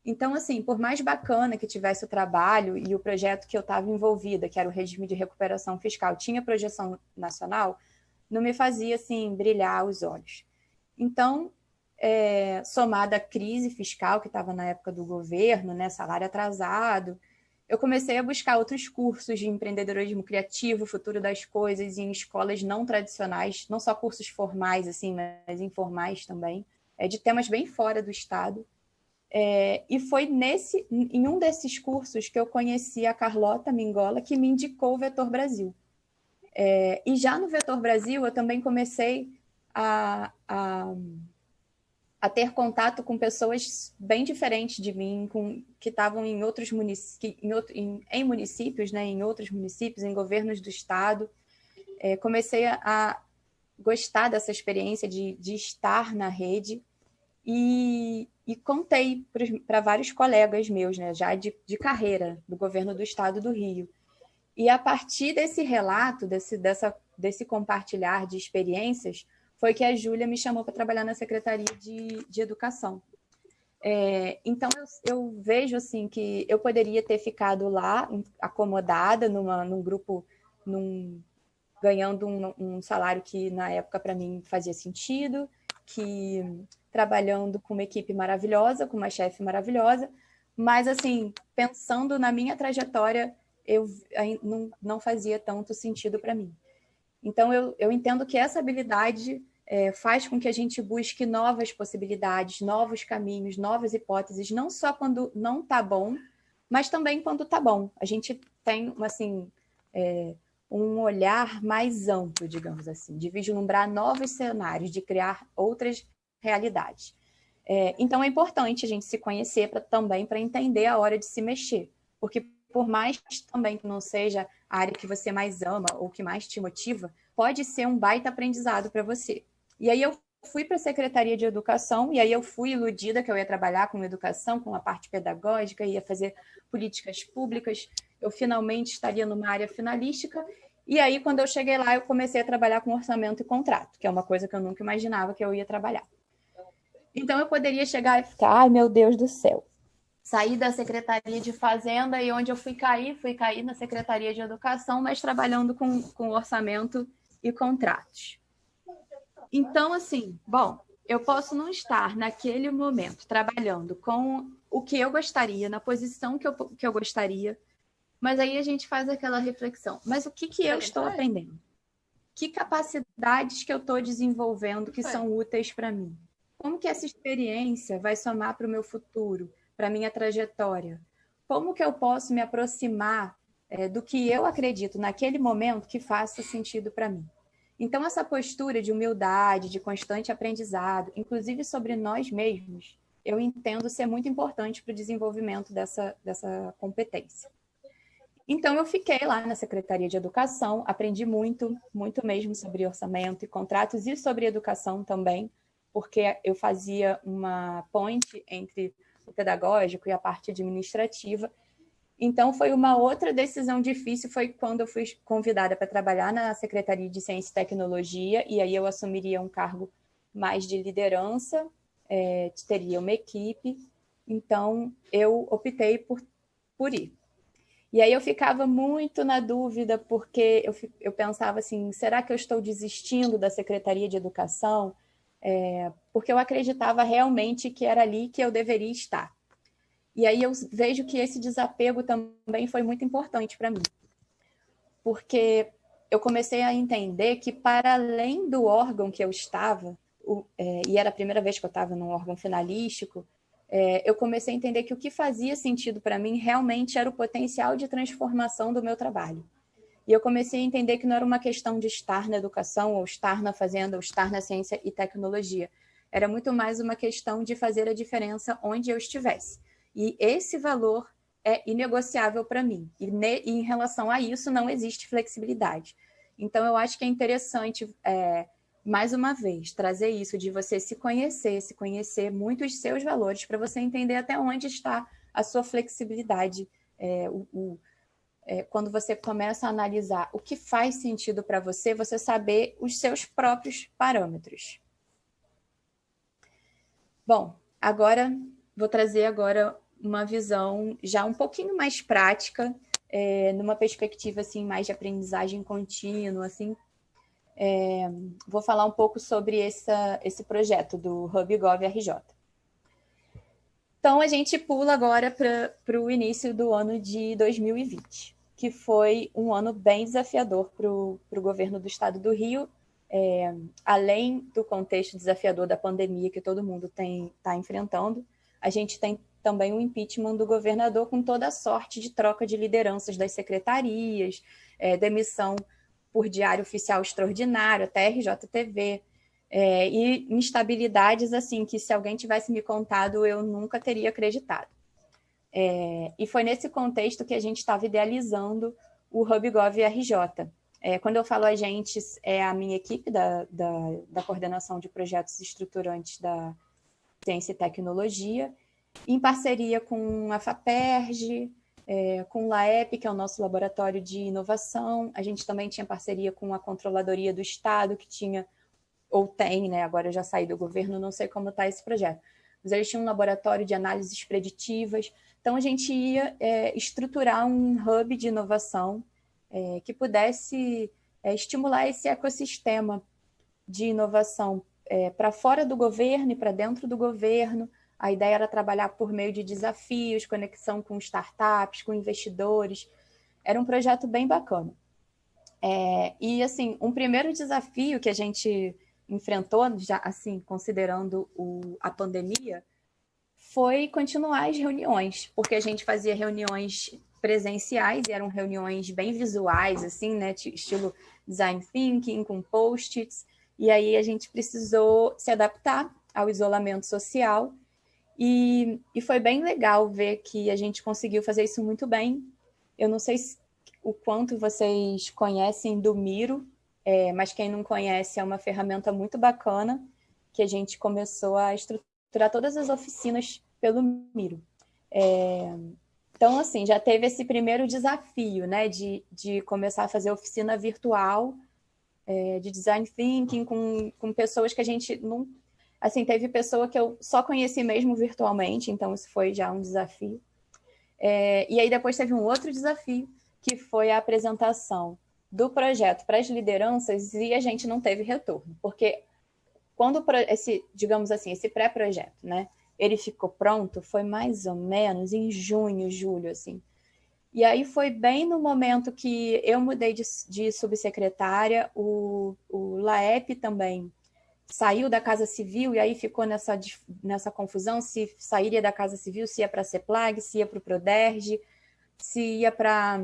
Então, assim, por mais bacana que tivesse o trabalho e o projeto que eu estava envolvida, que era o regime de recuperação fiscal, tinha projeção nacional, não me fazia, assim, brilhar os olhos. Então, somada à crise fiscal que estava na época do governo, né, salário atrasado, eu comecei a buscar outros cursos de empreendedorismo criativo, futuro das coisas, em escolas não tradicionais, não só cursos formais, assim, mas informais também, de temas bem fora do estado. E foi em um desses cursos que eu conheci a Carlota Mingola, que me indicou o Vetor Brasil. E já no Vetor Brasil, eu também comecei a ter contato com pessoas bem diferentes de mim, que estavam em outros municípios, em municípios, né, em outros municípios, em governos do estado. Comecei a gostar dessa experiência de estar na rede e contei para vários colegas meus, né, já de carreira, do governo do estado do Rio. E a partir desse relato, desse compartilhar de experiências, foi que a Júlia me chamou para trabalhar na Secretaria de Educação. Então, eu vejo assim, que eu poderia ter ficado lá, acomodada, num grupo, ganhando um salário que, na época, para mim, fazia sentido, que trabalhando com uma equipe maravilhosa, com uma chefe maravilhosa, mas, assim, pensando na minha trajetória, não fazia tanto sentido para mim. Então, eu entendo que essa habilidade faz com que a gente busque novas possibilidades, novos caminhos, novas hipóteses, não só quando não está bom, mas também quando está bom. A gente tem, assim, um olhar mais amplo, digamos assim, de vislumbrar novos cenários, de criar outras realidades. Então, é importante a gente se conhecer também para entender a hora de se mexer, porque por mais também que não seja a área que você mais ama ou que mais te motiva, pode ser um baita aprendizado para você. E aí eu fui para a Secretaria de Educação, e aí eu fui iludida que eu ia trabalhar com educação, com a parte pedagógica, ia fazer políticas públicas, eu finalmente estaria numa área finalística, e aí quando eu cheguei lá eu comecei a trabalhar com orçamento e contrato, que é uma coisa que eu nunca imaginava que eu ia trabalhar. Então eu poderia chegar e ficar, ai meu Deus do céu, saí da Secretaria de Fazenda e onde eu fui cair na Secretaria de Educação, mas trabalhando com orçamento e contratos. Então, assim, bom, eu posso não estar naquele momento trabalhando com o que eu gostaria, na posição que eu gostaria, mas aí a gente faz aquela reflexão. Mas o que eu estou aprendendo? Que capacidades que eu estou desenvolvendo que são úteis para mim? Como que essa experiência vai somar para o meu futuro, para a minha trajetória? Como que eu posso me aproximar do que eu acredito naquele momento que faça sentido para mim? Então, essa postura de humildade, de constante aprendizado, inclusive sobre nós mesmos, eu entendo ser muito importante para o desenvolvimento dessa competência. Então, eu fiquei lá na Secretaria de Educação, aprendi muito, muito mesmo sobre orçamento e contratos e sobre educação também, porque eu fazia uma ponte entre o pedagógico e a parte administrativa. Então, foi uma outra decisão difícil, foi quando eu fui convidada para trabalhar na Secretaria de Ciência e Tecnologia, e aí eu assumiria um cargo mais de liderança, teria uma equipe. Então, eu optei por por ir. E aí eu ficava muito na dúvida, porque eu pensava assim, será que eu estou desistindo da Secretaria de Educação? Porque eu acreditava realmente que era ali que eu deveria estar. E aí eu vejo que esse desapego também foi muito importante para mim, porque eu comecei a entender que, para além do órgão que eu estava, e era a primeira vez que eu estava num órgão finalístico, eu comecei a entender que o que fazia sentido para mim realmente era o potencial de transformação do meu trabalho. E eu comecei a entender que não era uma questão de estar na educação, ou estar na fazenda, ou estar na ciência e tecnologia. Era muito mais uma questão de fazer a diferença onde eu estivesse. E esse valor é inegociável para mim. E em relação a isso, não existe flexibilidade. Então, eu acho que é interessante, mais uma vez, trazer isso de você se conhecer muito os seus valores, para você entender até onde está a sua flexibilidade, quando você começa a analisar o que faz sentido para você, você saber os seus próprios parâmetros. Bom, vou trazer uma visão já um pouquinho mais prática, numa perspectiva assim, mais de aprendizagem contínua. Assim. Vou falar um pouco sobre esse projeto do HubGov RJ. Então, a gente pula agora para o início do ano de 2020, que foi um ano bem desafiador para o governo do estado do Rio, além do contexto desafiador da pandemia que todo mundo está enfrentando. A gente tem também o impeachment do governador, com toda a sorte de troca de lideranças das secretarias, demissão por diário oficial extraordinário, até RJTV, e instabilidades assim que, se alguém tivesse me contado, eu nunca teria acreditado. E foi nesse contexto que a gente estava idealizando o HubGov RJ. Quando eu falo a gente, é a minha equipe da coordenação de projetos estruturantes da ciência e tecnologia, em parceria com a FAPERJ, com o LAEP, que é o nosso laboratório de inovação. A gente também tinha parceria com a Controladoria do Estado, que tinha, ou tem, né? Agora eu já saí do governo, não sei como está esse projeto, mas eles tinham um laboratório de análises preditivas. Então, a gente ia estruturar um hub de inovação que pudesse estimular esse ecossistema de inovação para fora do governo e para dentro do governo. A ideia era trabalhar por meio de desafios, conexão com startups, com investidores. Era um projeto bem bacana. E, assim, um primeiro desafio que a gente enfrentou, já assim, considerando a pandemia, foi continuar as reuniões, porque a gente fazia reuniões presenciais e eram reuniões bem visuais, assim, né, estilo design thinking, com post-its, e aí a gente precisou se adaptar ao isolamento social, e foi bem legal ver que a gente conseguiu fazer isso muito bem. Eu não sei o quanto vocês conhecem do Miro, mas quem não conhece, é uma ferramenta muito bacana, que a gente começou a estruturar todas as oficinas pelo Miro. Então, assim, já teve esse primeiro desafio, né, de começar a fazer oficina virtual, de design thinking, com pessoas que a gente não... Assim, teve pessoa que eu só conheci mesmo virtualmente, então isso foi já um desafio. E aí depois teve um outro desafio, que foi a apresentação do projeto para as lideranças, e a gente não teve retorno, porque quando digamos assim, esse pré-projeto, né, ele ficou pronto, foi mais ou menos em junho, julho, assim. E aí foi bem no momento que eu mudei de subsecretária, o LAEP também saiu da Casa Civil, e aí ficou nessa confusão, se sairia da Casa Civil, se ia para a CEPLAG, se ia para o PRODERJ, se ia para a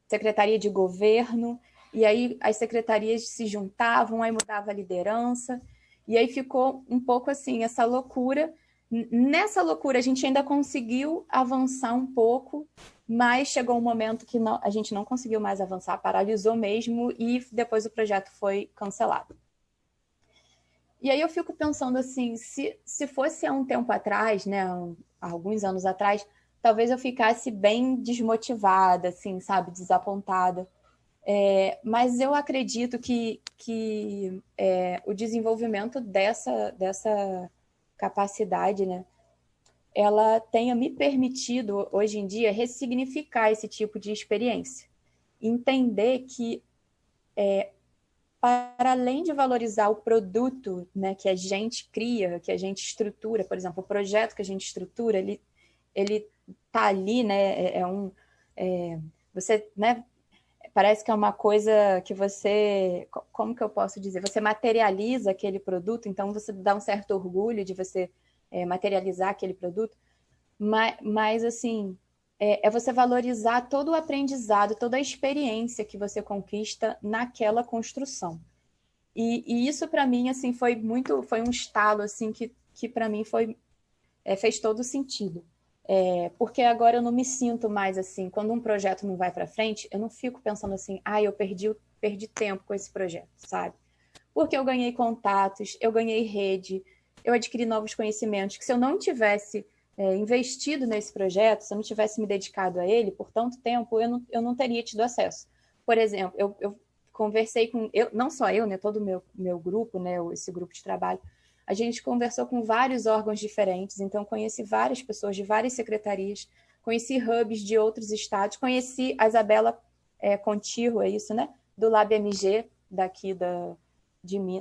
Secretaria de Governo, e aí as secretarias se juntavam, aí mudava a liderança, e aí ficou um pouco assim, essa loucura. Nessa loucura, a gente ainda conseguiu avançar um pouco, mas chegou um momento que a gente não conseguiu mais avançar, paralisou mesmo, e depois o projeto foi cancelado. E aí eu fico pensando assim, se fosse há um tempo atrás, né, há alguns anos atrás, talvez eu ficasse bem desmotivada, assim, sabe, desapontada. Mas eu acredito que o desenvolvimento dessa capacidade, né, ela tenha me permitido, hoje em dia, ressignificar esse tipo de experiência. Entender que, para além de valorizar o produto, né, que a gente cria, que a gente estrutura, por exemplo, o projeto que a gente estrutura, ele está ali, né, você, né, parece que é uma coisa que você, como que eu posso dizer? Você materializa aquele produto, então você dá um certo orgulho de você materializar aquele produto, mas assim, é você valorizar todo o aprendizado, toda a experiência que você conquista naquela construção. E isso para mim assim foi um estalo assim que para mim fez todo sentido. Porque agora eu não me sinto mais assim, quando um projeto não vai para frente, eu não fico pensando assim, eu perdi tempo com esse projeto, sabe? Porque eu ganhei contatos, eu ganhei rede, eu adquiri novos conhecimentos, que se eu não tivesse investido nesse projeto, se eu não tivesse me dedicado a ele por tanto tempo, eu não teria tido acesso. Por exemplo, eu conversei com, não só eu, né, todo o meu grupo, né, esse grupo de trabalho, a gente conversou com vários órgãos diferentes, então conheci várias pessoas de várias secretarias, conheci hubs de outros estados, conheci a Isabela Contirro, é isso, né? Do LabMG, daqui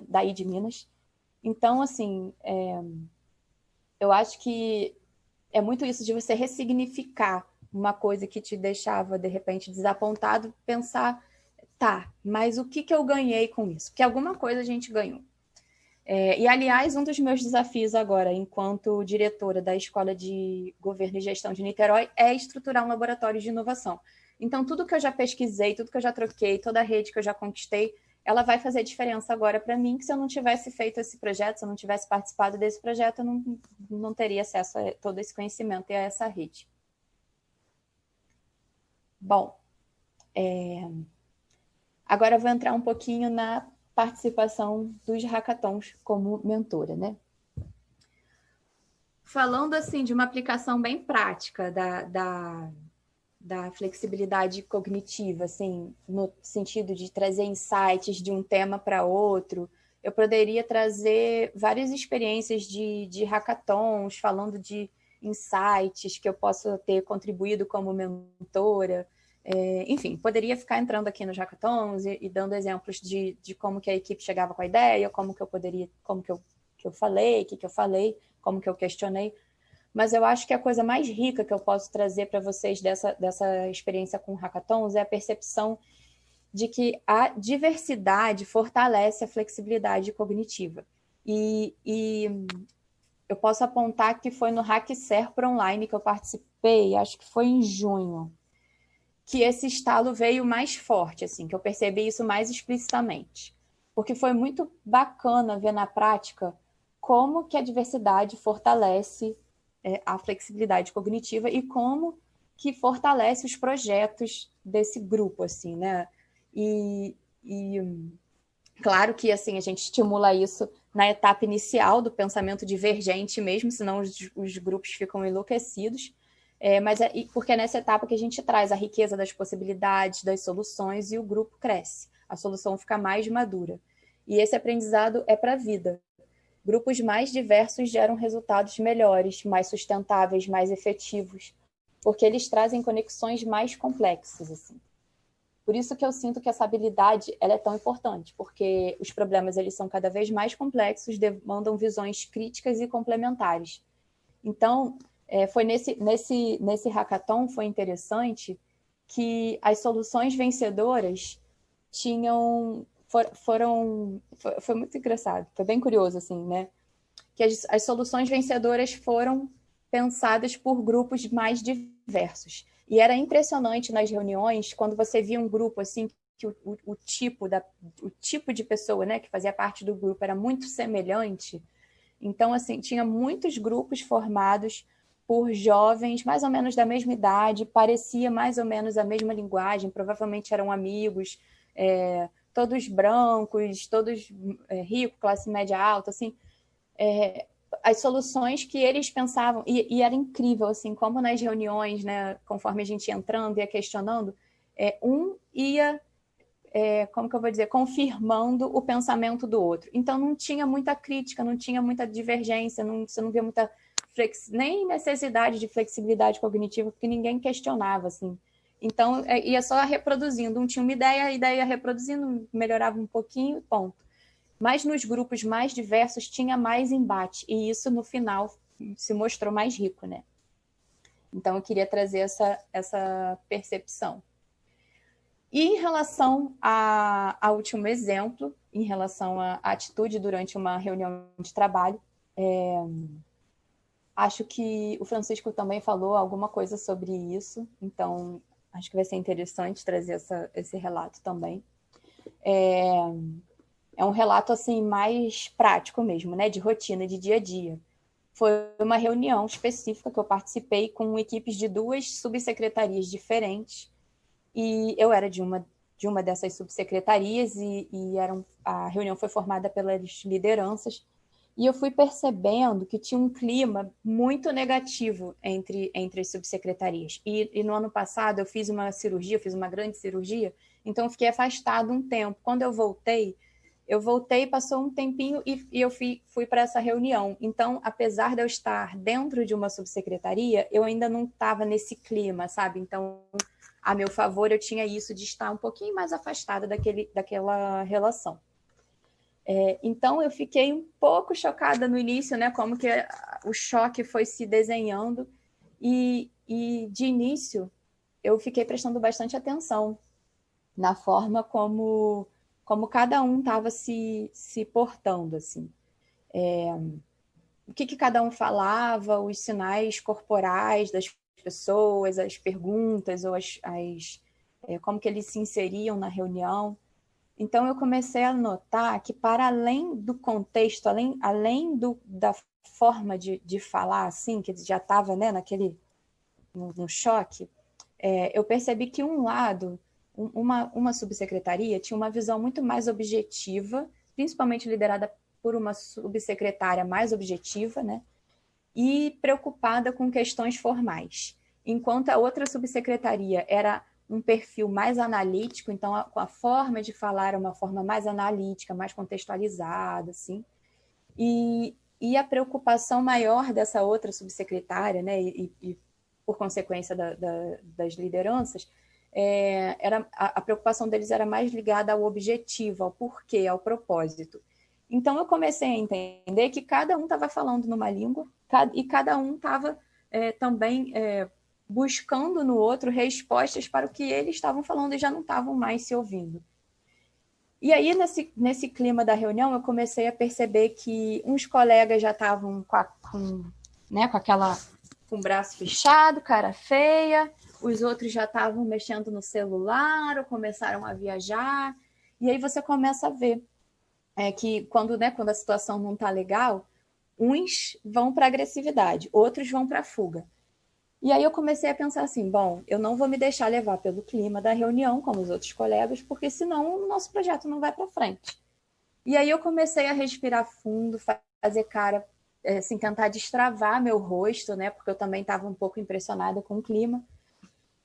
daí de Minas. Então, assim, eu acho que é muito isso de você ressignificar uma coisa que te deixava, de repente, desapontado, pensar, tá, mas o que eu ganhei com isso? Porque alguma coisa a gente ganhou. E, aliás, um dos meus desafios agora, enquanto diretora da Escola de Governo e Gestão de Niterói, é estruturar um laboratório de inovação. Então, tudo que eu já pesquisei, tudo que eu já troquei, toda a rede que eu já conquistei, ela vai fazer diferença agora para mim, que se eu não tivesse feito esse projeto, se eu não tivesse participado desse projeto, eu não teria acesso a todo esse conhecimento e a essa rede. Bom, agora eu vou entrar um pouquinho na participação dos hackathons como mentora, né? Falando assim de uma aplicação bem prática da flexibilidade cognitiva, assim, no sentido de trazer insights de um tema para outro, eu poderia trazer várias experiências de hackathons, falando de insights que eu possa ter contribuído como mentora. Enfim, poderia ficar entrando aqui nos hackathons e dando exemplos de como que a equipe chegava com a ideia, como que eu falei, o que eu falei, como que eu questionei. Mas eu acho que a coisa mais rica que eu posso trazer para vocês dessa experiência com hackathons é a percepção de que a diversidade fortalece a flexibilidade cognitiva. E eu posso apontar que foi no HackSer por Online que eu participei, acho que foi em junho, que esse estalo veio mais forte, assim, que eu percebi isso mais explicitamente. Porque foi muito bacana ver na prática como que a diversidade fortalece a flexibilidade cognitiva e como que fortalece os projetos desse grupo, assim, né? E claro que, assim, a gente estimula isso na etapa inicial do pensamento divergente mesmo, senão os grupos ficam enlouquecidos. Mas porque é nessa etapa que a gente traz a riqueza das possibilidades, das soluções, e o grupo cresce. A solução fica mais madura. E esse aprendizado é para a vida. Grupos mais diversos geram resultados melhores, mais sustentáveis, mais efetivos, porque eles trazem conexões mais complexas, assim. Por isso que eu sinto que essa habilidade ela é tão importante, porque os problemas eles são cada vez mais complexos, demandam visões críticas e complementares. Então, foi nesse hackathon foi interessante que as soluções vencedoras foi muito engraçado, foi bem curioso, assim, né? Que as soluções vencedoras foram pensadas por grupos mais diversos. E era impressionante nas reuniões, quando você via um grupo, assim, que o tipo de pessoa, né, que fazia parte do grupo era muito semelhante. Então, assim, tinha muitos grupos formados por jovens mais ou menos da mesma idade, parecia mais ou menos a mesma linguagem, provavelmente eram amigos, todos brancos, todos ricos, classe média alta, assim, as soluções que eles pensavam, e era incrível, assim, como nas reuniões, né, conforme a gente ia entrando, ia questionando, um ia, como que eu vou dizer, confirmando o pensamento do outro. Então, não tinha muita crítica, não tinha muita divergência, você não via muita nem necessidade de flexibilidade cognitiva, porque ninguém questionava, assim. Então, ia só reproduzindo. Um tinha uma ideia, a ideia ia reproduzindo, melhorava um pouquinho, ponto. Mas nos grupos mais diversos tinha mais embate, e isso, no final, se mostrou mais rico, né? Então, eu queria trazer essa percepção. E em relação ao último exemplo, em relação à atitude durante uma reunião de trabalho, acho que o Francisco também falou alguma coisa sobre isso, então acho que vai ser interessante trazer esse relato também. É um relato assim mais prático mesmo, né, de rotina, de dia a dia. Foi uma reunião específica que eu participei com equipes de 2 subsecretarias diferentes, e eu era de uma dessas subsecretarias, e a reunião foi formada pelas lideranças, e eu fui percebendo que tinha um clima muito negativo entre as subsecretarias. E no ano passado eu fiz uma grande cirurgia, então eu fiquei afastada um tempo. Quando eu voltei, passou um tempinho e eu fui para essa reunião. Então, apesar de eu estar dentro de uma subsecretaria, eu ainda não estava nesse clima, sabe? Então, a meu favor, eu tinha isso de estar um pouquinho mais afastada daquela relação. Então, eu fiquei um pouco chocada no início, né? Como que o choque foi se desenhando. E de início, eu fiquei prestando bastante atenção na forma como cada um estava se portando, assim. O que cada um falava, os sinais corporais das pessoas, as perguntas, ou como que eles se inseriam na reunião. Então, eu comecei a notar que, para além do contexto, além da forma de falar, assim, que já estava, né, no choque, eu percebi que uma subsecretaria tinha uma visão muito mais objetiva, principalmente liderada por uma subsecretária mais objetiva, né, e preocupada com questões formais. Enquanto a outra subsecretaria era um perfil mais analítico, então a forma de falar era uma forma mais analítica, mais contextualizada, assim. E a preocupação maior dessa outra subsecretária, né, e por consequência das lideranças, a preocupação deles era mais ligada ao objetivo, ao porquê, ao propósito. Então, eu comecei a entender que cada um estava falando numa língua e cada um estava também buscando no outro respostas para o que eles estavam falando e já não estavam mais se ouvindo. E aí, nesse clima da reunião, eu comecei a perceber que uns colegas já estavam com o braço fechado, cara feia, os outros já estavam mexendo no celular ou começaram a viajar. E aí você começa a ver que quando a situação não está legal, uns vão para a agressividade, outros vão para a fuga. E aí eu comecei a pensar assim, bom, eu não vou me deixar levar pelo clima da reunião, como os outros colegas, porque senão o nosso projeto não vai para frente. E aí eu comecei a respirar fundo, fazer cara, assim, tentar destravar meu rosto, né, porque eu também estava um pouco impressionada com o clima,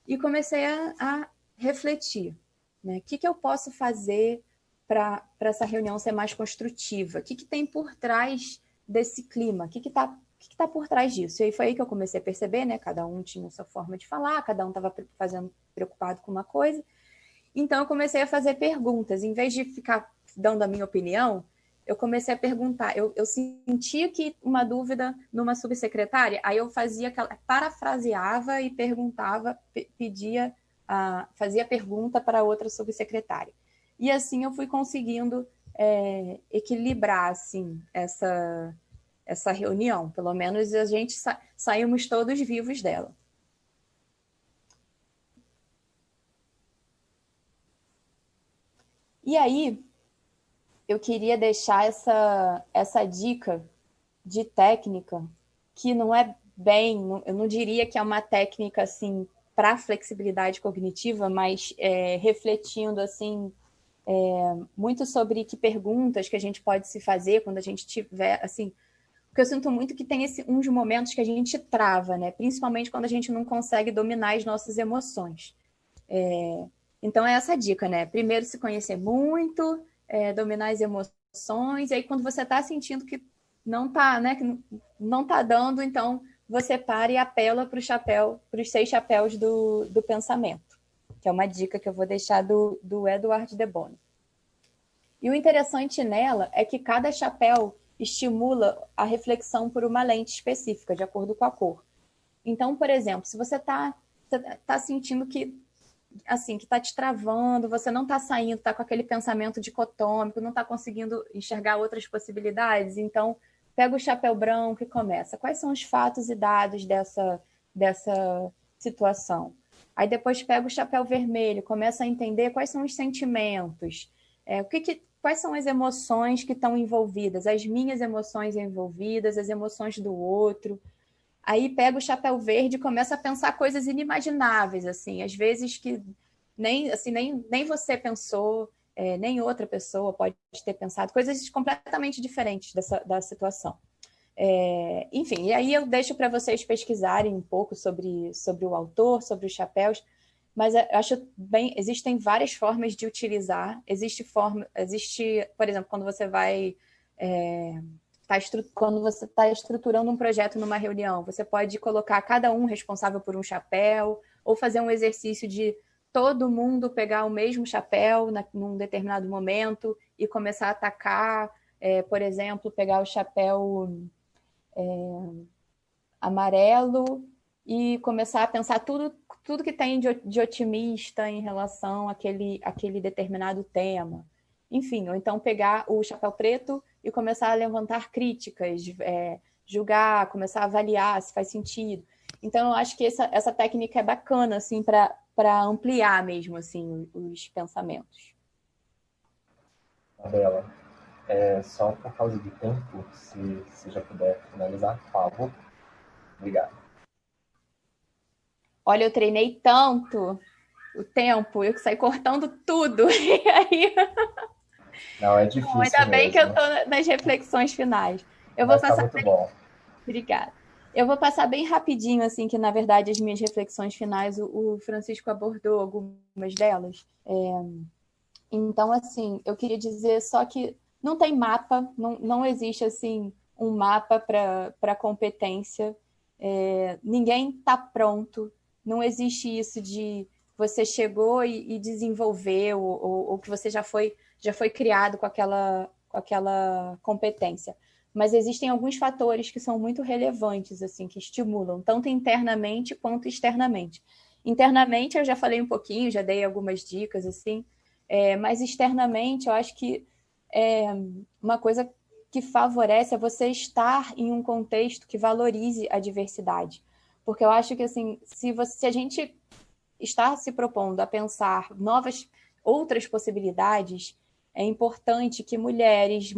e comecei a refletir, né, o que eu posso fazer para essa reunião ser mais construtiva? O que tem por trás desse clima? O que está por trás disso? E aí foi aí que eu comecei a perceber, né? Cada um tinha a sua forma de falar, cada um estava preocupado com uma coisa. Então, eu comecei a fazer perguntas. Em vez de ficar dando a minha opinião, eu comecei a perguntar. Eu sentia que uma dúvida numa subsecretária, aí eu parafraseava e perguntava, fazia pergunta para outra subsecretária. E assim eu fui conseguindo equilibrar assim, essa reunião. Pelo menos a gente saímos todos vivos dela. E aí, eu queria deixar essa dica de técnica, que não é eu não diria que é uma técnica assim para flexibilidade cognitiva, mas refletindo assim muito sobre que perguntas que a gente pode se fazer quando a gente tiver, assim, porque eu sinto muito que tem uns momentos que a gente trava, né? Principalmente quando a gente não consegue dominar as nossas emoções. Então, é essa dica, né? Primeiro, se conhecer muito, dominar as emoções, e aí quando você está sentindo que não tá, né, não tá dando, então você para e apela para os 6 chapéus do pensamento, que é uma dica que eu vou deixar do Edward de Bono. E o interessante nela é que cada chapéu estimula a reflexão por uma lente específica, de acordo com a cor. Então, por exemplo, se você tá sentindo que assim, que está te travando, você não está saindo, está com aquele pensamento dicotômico, não está conseguindo enxergar outras possibilidades, então pega o chapéu branco e começa. Quais são os fatos e dados dessa situação? Aí depois pega o chapéu vermelho, começa a entender quais são os sentimentos, quais são as emoções que estão envolvidas, as minhas emoções envolvidas, as emoções do outro. Aí pega o chapéu verde e começa a pensar coisas inimagináveis, assim, às vezes que nem você pensou, nem outra pessoa pode ter pensado, coisas completamente diferentes da situação. Enfim, e aí eu deixo para vocês pesquisarem um pouco sobre o autor, sobre os chapéus, mas eu acho existem várias formas de utilizar. Existe, por exemplo, quando você vai... quando você está estruturando um projeto numa reunião, você pode colocar cada um responsável por um chapéu, ou fazer um exercício de todo mundo pegar o mesmo chapéu num determinado momento e começar a atacar, por exemplo, pegar o chapéu amarelo e começar a pensar tudo que tem de otimista em relação àquele determinado tema. Enfim, ou então pegar o chapéu preto e começar a levantar críticas, julgar, começar a avaliar se faz sentido. Então, eu acho que essa técnica é bacana, assim, para ampliar mesmo, assim, os pensamentos. Isabela, só por causa do tempo, se você já puder finalizar, por favor. Obrigado. Olha, eu treinei tanto o tempo, eu saí cortando tudo. E aí... Não, é difícil Bom, ainda bem mesmo. que eu estou nas reflexões finais. Mas está muito bom. Obrigada. Eu vou passar bem rapidinho, assim, que na verdade as minhas reflexões finais, o Francisco abordou algumas delas. Então, assim, eu queria dizer só que não tem mapa, não existe, assim, um mapa para competência. Ninguém está pronto, não existe isso de você chegou e desenvolveu, ou que você já foi criado com aquela competência. Mas existem alguns fatores que são muito relevantes, assim, que estimulam, tanto internamente quanto externamente. Internamente, eu já falei um pouquinho, já dei algumas dicas, assim, mas externamente, eu acho que uma coisa que favorece é você estar em um contexto que valorize a diversidade. Porque eu acho que, assim, se a gente está se propondo a pensar outras possibilidades, é importante que mulheres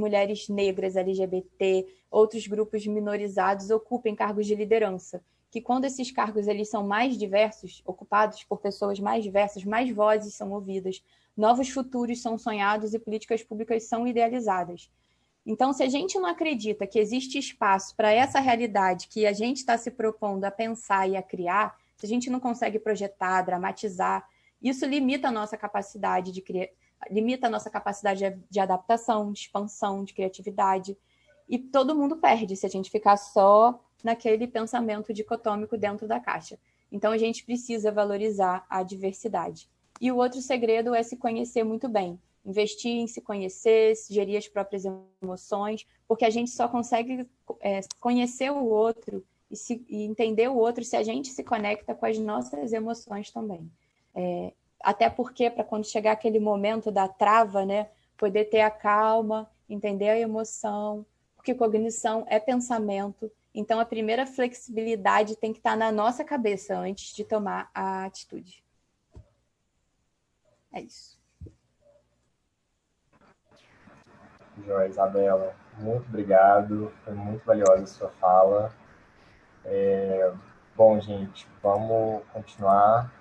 negras, LGBT, outros grupos minorizados ocupem cargos de liderança. Que quando esses cargos eles são mais diversos, ocupados por pessoas mais diversas, mais vozes são ouvidas, novos futuros são sonhados e políticas públicas são idealizadas. Então, se a gente não acredita que existe espaço para essa realidade que a gente está se propondo a pensar e a criar, se a gente não consegue projetar, dramatizar, isso limita a nossa capacidade limita a nossa capacidade de adaptação, de expansão, de criatividade. E todo mundo perde se a gente ficar só naquele pensamento dicotômico dentro da caixa. Então, a gente precisa valorizar a diversidade. E o outro segredo é se conhecer muito bem. Investir em se conhecer, gerir as próprias emoções, porque a gente só consegue conhecer o outro e entender o outro se a gente se conecta com as nossas emoções também. Até porque, para quando chegar aquele momento da trava, né, poder ter a calma, entender a emoção, porque cognição é pensamento. Então, a primeira flexibilidade tem que estar na nossa cabeça antes de tomar a atitude. É isso. Joia, Isabela, muito obrigado. Foi muito valiosa a sua fala. Bom, gente, vamos continuar.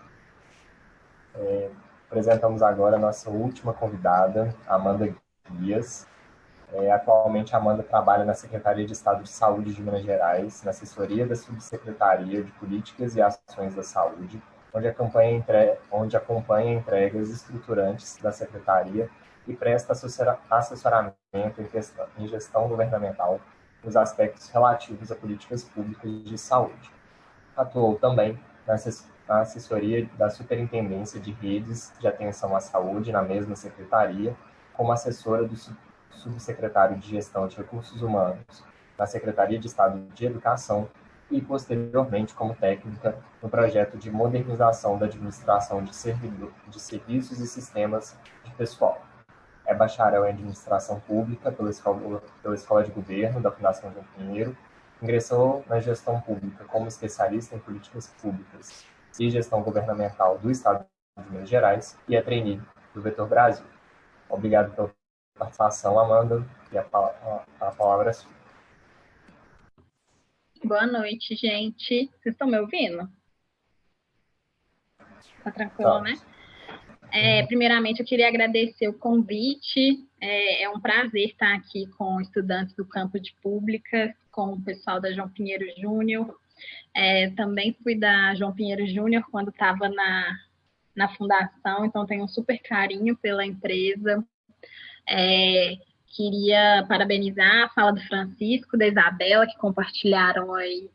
Apresentamos agora a nossa última convidada, Amanda Guias. Atualmente, a Amanda trabalha na Secretaria de Estado de Saúde de Minas Gerais, na assessoria da Subsecretaria de Políticas e Ações da Saúde, onde acompanha entregas estruturantes da Secretaria e presta assessoramento em gestão governamental nos aspectos relativos a políticas públicas de saúde. Atuou também na assessoria da Superintendência de Redes de Atenção à Saúde, na mesma secretaria, como assessora do subsecretário de Gestão de Recursos Humanos na Secretaria de Estado de Educação e, posteriormente, como técnica no projeto de modernização da administração de serviços e sistemas de pessoal. É bacharel em Administração Pública pela Escola de Governo da Fundação João Pinheiro. Ingressou na Gestão Pública como especialista em Políticas Públicas e Gestão Governamental do Estado de Minas Gerais e é trainee do Vetor Brasil. Obrigado pela participação, Amanda, e a palavra é sua. Boa noite, gente. Vocês estão me ouvindo? Tá tranquilo, né? Primeiramente, eu queria agradecer o convite. É um prazer estar aqui com estudantes do campo de públicas, com o pessoal da João Pinheiro Júnior. Também fui da João Pinheiro Júnior quando estava na fundação, então tenho um super carinho pela empresa. Queria parabenizar a fala do Francisco, da Isabela, que compartilharam aí.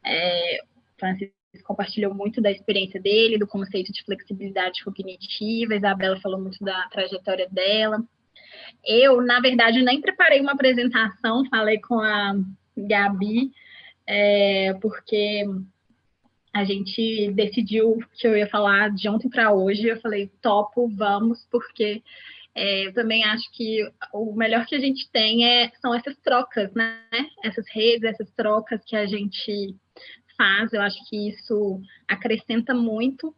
O Francisco compartilhou muito da experiência dele, do conceito de flexibilidade cognitiva. A Isabela falou muito da trajetória dela. Eu, na verdade, nem preparei uma apresentação, falei com a Gabi, porque a gente decidiu que eu ia falar de ontem para hoje. Eu falei, topo, vamos, porque eu também acho que o melhor que a gente tem são essas trocas, né? Essas redes, essas trocas que a gente faz. Eu acho que isso acrescenta muito.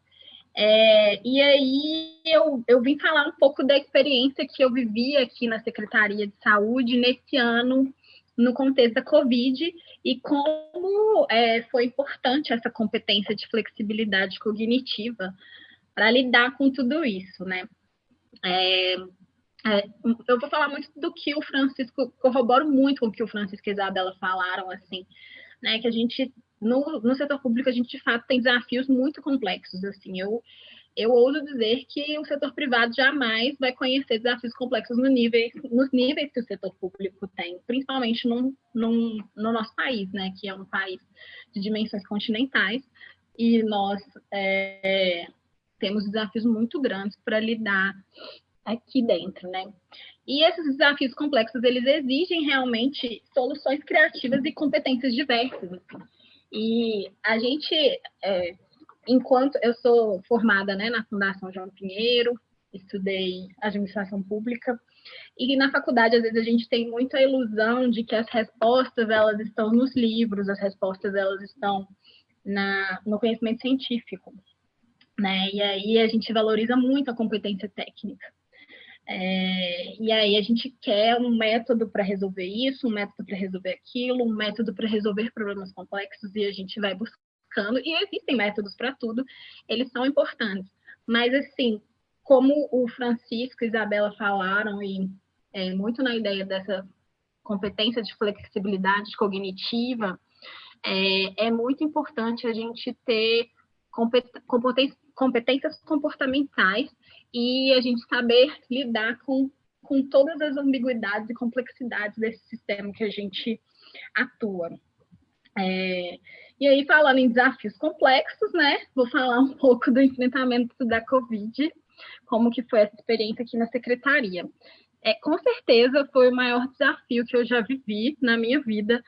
E aí eu vim falar um pouco da experiência que eu vivi aqui na Secretaria de Saúde nesse ano, no contexto da Covid, e como foi importante essa competência de flexibilidade cognitiva para lidar com tudo isso, né? Eu vou falar muito do que o Francisco, corroboro muito com o que o Francisco e a Isabela falaram, assim, né? Que a gente, no setor público, a gente de fato tem desafios muito complexos, assim. Eu ouso dizer que o setor privado jamais vai conhecer desafios complexos nos níveis que o setor público tem, principalmente no nosso país, né? Que é um país de dimensões continentais, e nós temos desafios muito grandes para lidar aqui dentro, né? E esses desafios complexos, eles exigem realmente soluções criativas e competências diversas. E a gente, enquanto eu sou formada, né, na Fundação João Pinheiro, estudei administração pública, e na faculdade, às vezes, a gente tem muito a ilusão de que as respostas, elas estão nos livros, as respostas, elas estão no conhecimento científico, né? E aí a gente valoriza muito a competência técnica. E aí a gente quer um método para resolver isso, um método para resolver aquilo, um método para resolver problemas complexos, e a gente vai buscando, e existem métodos para tudo, eles são importantes. Mas, assim, como o Francisco e a Isabela falaram, e muito na ideia dessa competência de flexibilidade cognitiva, é muito importante a gente ter competências comportamentais e a gente saber lidar com todas as ambiguidades e complexidades desse sistema que a gente atua. E aí, falando em desafios complexos, né, vou falar um pouco do enfrentamento da Covid, como que foi essa experiência aqui na Secretaria. Com certeza foi o maior desafio que eu já vivi na minha vida.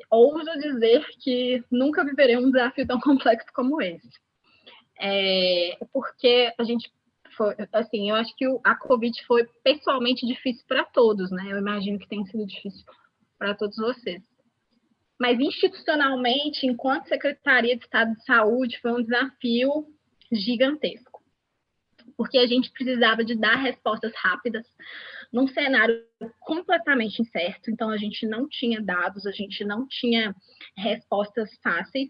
Ouso dizer que nunca viverei um desafio tão complexo como esse. Porque a gente foi, assim, eu acho que a Covid foi pessoalmente difícil para todos, né? Eu imagino que tenha sido difícil para todos vocês. Mas institucionalmente, enquanto Secretaria de Estado de Saúde, foi um desafio gigantesco. Porque a gente precisava de dar respostas rápidas num cenário completamente incerto. Então, a gente não tinha dados, a gente não tinha respostas fáceis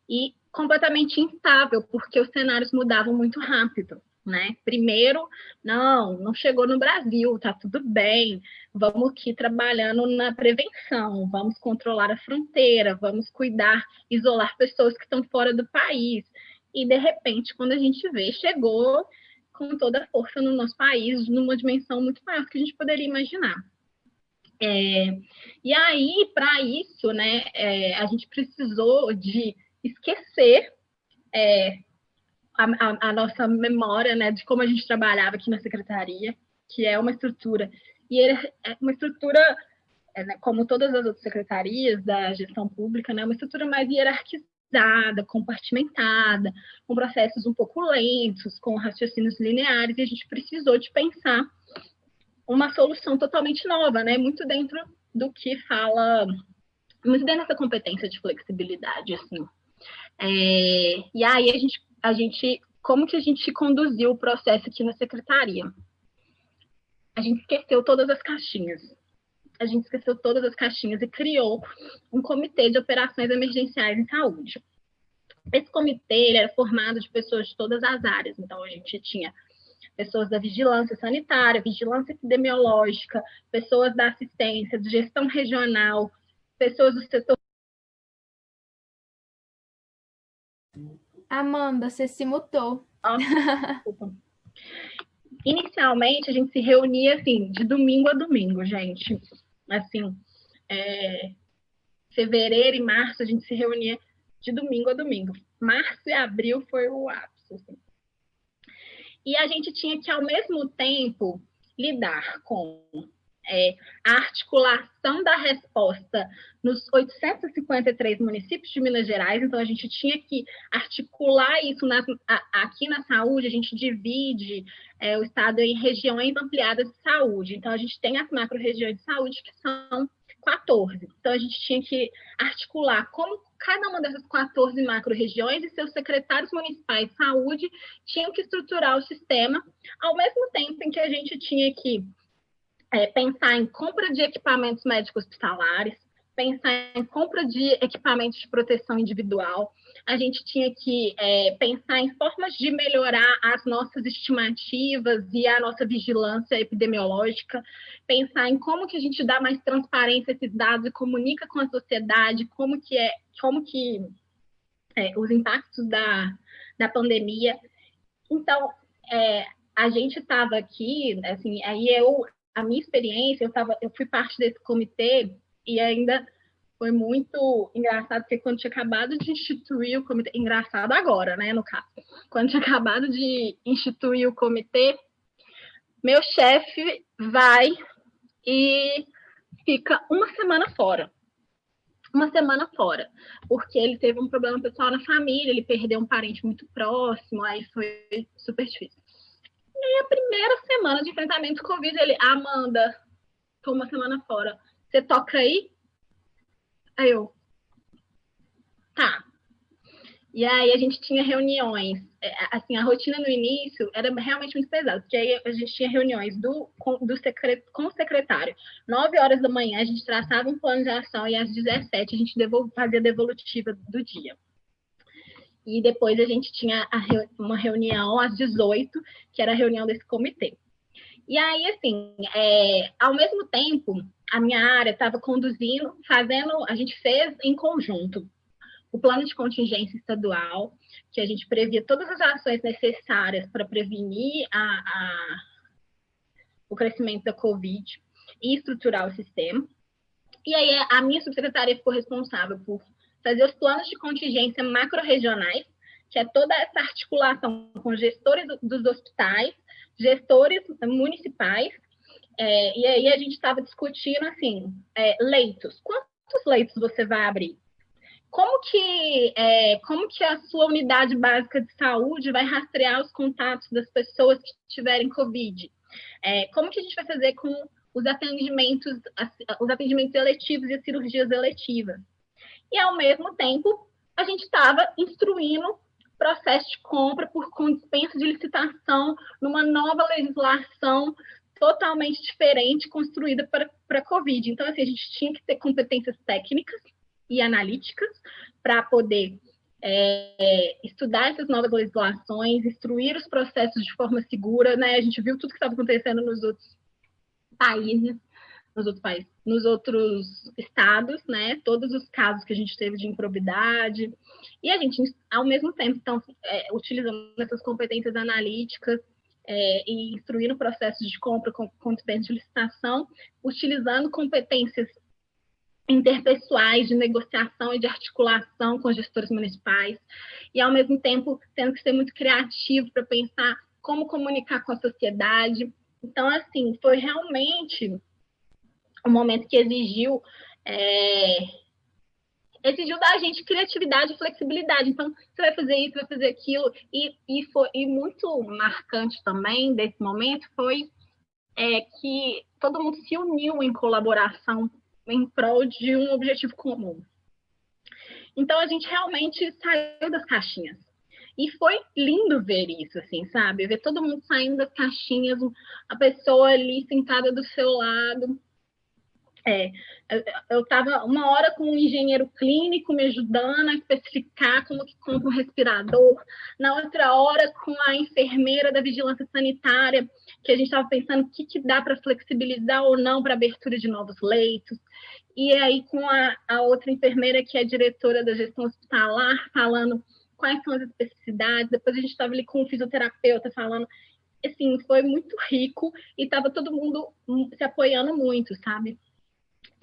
e completamente instável, porque os cenários mudavam muito rápido, né? Primeiro, não chegou no Brasil, tá tudo bem, vamos aqui trabalhando na prevenção, vamos controlar a fronteira, vamos cuidar, isolar pessoas que estão fora do país. E, de repente, quando a gente vê, chegou com toda a força no nosso país, numa dimensão muito maior do que a gente poderia imaginar. E aí, para isso, né, a gente precisou de esquecer a nossa memória, né, de como a gente trabalhava aqui na secretaria, que é uma estrutura, e é uma estrutura, né, como todas as outras secretarias da gestão pública, né, uma estrutura mais hierarquizada, compartimentada, com processos um pouco lentos, com raciocínios lineares, e a gente precisou de pensar uma solução totalmente nova, né, muito dentro do que fala, muito dentro dessa competência de flexibilidade, assim. E aí a gente, como que a gente conduziu o processo aqui na secretaria? A gente esqueceu todas as caixinhas. A gente esqueceu todas as caixinhas e criou um comitê de operações emergenciais em saúde. Esse comitê ele era formado de pessoas de todas as áreas. Então, a gente tinha pessoas da vigilância sanitária, vigilância epidemiológica, pessoas da assistência, de gestão regional, pessoas do setor. Amanda, você se mutou. Desculpa. Inicialmente, a gente se reunia, assim, de domingo a domingo, gente. Assim, fevereiro e março, a gente se reunia de domingo a domingo. Março e abril foi o ápice, assim. E a gente tinha que, ao mesmo tempo, lidar com a articulação da resposta nos 853 municípios de Minas Gerais. Então, a gente tinha que articular isso aqui na saúde. A gente divide o estado em regiões ampliadas de saúde. Então, a gente tem as macro-regiões de saúde, que são 14. Então, a gente tinha que articular como cada uma dessas 14 macro-regiões e seus secretários municipais de saúde tinham que estruturar o sistema, ao mesmo tempo em que a gente tinha que pensar em compra de equipamentos médicos hospitalares, pensar em compra de equipamentos de proteção individual. A gente tinha que pensar em formas de melhorar as nossas estimativas e a nossa vigilância epidemiológica, pensar em como que a gente dá mais transparência a esses dados e comunica com a sociedade, como que os impactos da pandemia. Então, a gente estava aqui, assim, a minha experiência, eu fui parte desse comitê e ainda foi muito engraçado, porque quando tinha acabado de instituir o comitê, engraçado agora, né, no caso, quando tinha acabado de instituir o comitê, meu chefe vai e fica uma semana fora, porque ele teve um problema pessoal na família, ele perdeu um parente muito próximo, aí foi super difícil. E a primeira semana de enfrentamento com o Covid, ele, Amanda, tô uma semana fora, você toca aí? Aí eu, tá. E aí a gente tinha reuniões, assim, a rotina no início era realmente muito pesada, porque aí a gente tinha reuniões com o secretário. 9 horas da manhã a gente traçava um plano de ação e às 17 a gente fazia a devolutiva do dia. E depois a gente tinha uma reunião às 18, que era a reunião desse comitê. E aí, assim, ao mesmo tempo, a minha área estava conduzindo, a gente fez em conjunto o plano de contingência estadual, que a gente previa todas as ações necessárias para prevenir o crescimento da Covid e estruturar o sistema. E aí a minha subsecretaria ficou responsável por fazer os planos de contingência macro-regionais, que é toda essa articulação com gestores dos hospitais, gestores municipais, e aí a gente estava discutindo, assim, leitos. Quantos leitos você vai abrir? Como que a sua unidade básica de saúde vai rastrear os contatos das pessoas que tiverem Covid? Como que a gente vai fazer com os atendimentos eletivos e as cirurgias eletivas? E, ao mesmo tempo, a gente estava instruindo processo de compra com dispensa de licitação numa nova legislação totalmente diferente, construída para a Covid. Então, assim, a gente tinha que ter competências técnicas e analíticas para poder estudar essas novas legislações, instruir os processos de forma segura, né? A gente viu tudo que estava acontecendo nos outros estados, né? Todos os casos que a gente teve de improbidade. E a gente, ao mesmo tempo, então, utilizando essas competências analíticas, e instruindo processos de compra com despesas de licitação, utilizando competências interpessoais de negociação e de articulação com gestores municipais, e, ao mesmo tempo, tendo que ser muito criativo para pensar como comunicar com a sociedade. Então, assim, foi realmente um momento que exigiu da gente criatividade e flexibilidade. Então, você vai fazer isso, vai fazer aquilo. E muito marcante também desse momento foi que todo mundo se uniu em colaboração em prol de um objetivo comum. Então, a gente realmente saiu das caixinhas. E foi lindo ver isso, assim, sabe? Ver todo mundo saindo das caixinhas, a pessoa ali sentada do seu lado. Eu estava uma hora com um engenheiro clínico me ajudando a especificar como que compra um respirador, na outra hora com a enfermeira da vigilância sanitária, que a gente estava pensando o que dá para flexibilizar ou não para abertura de novos leitos, e aí com a outra enfermeira que é diretora da gestão hospitalar, falando quais são as especificidades. Depois a gente estava ali com o fisioterapeuta falando, assim, foi muito rico e estava todo mundo se apoiando muito, sabe?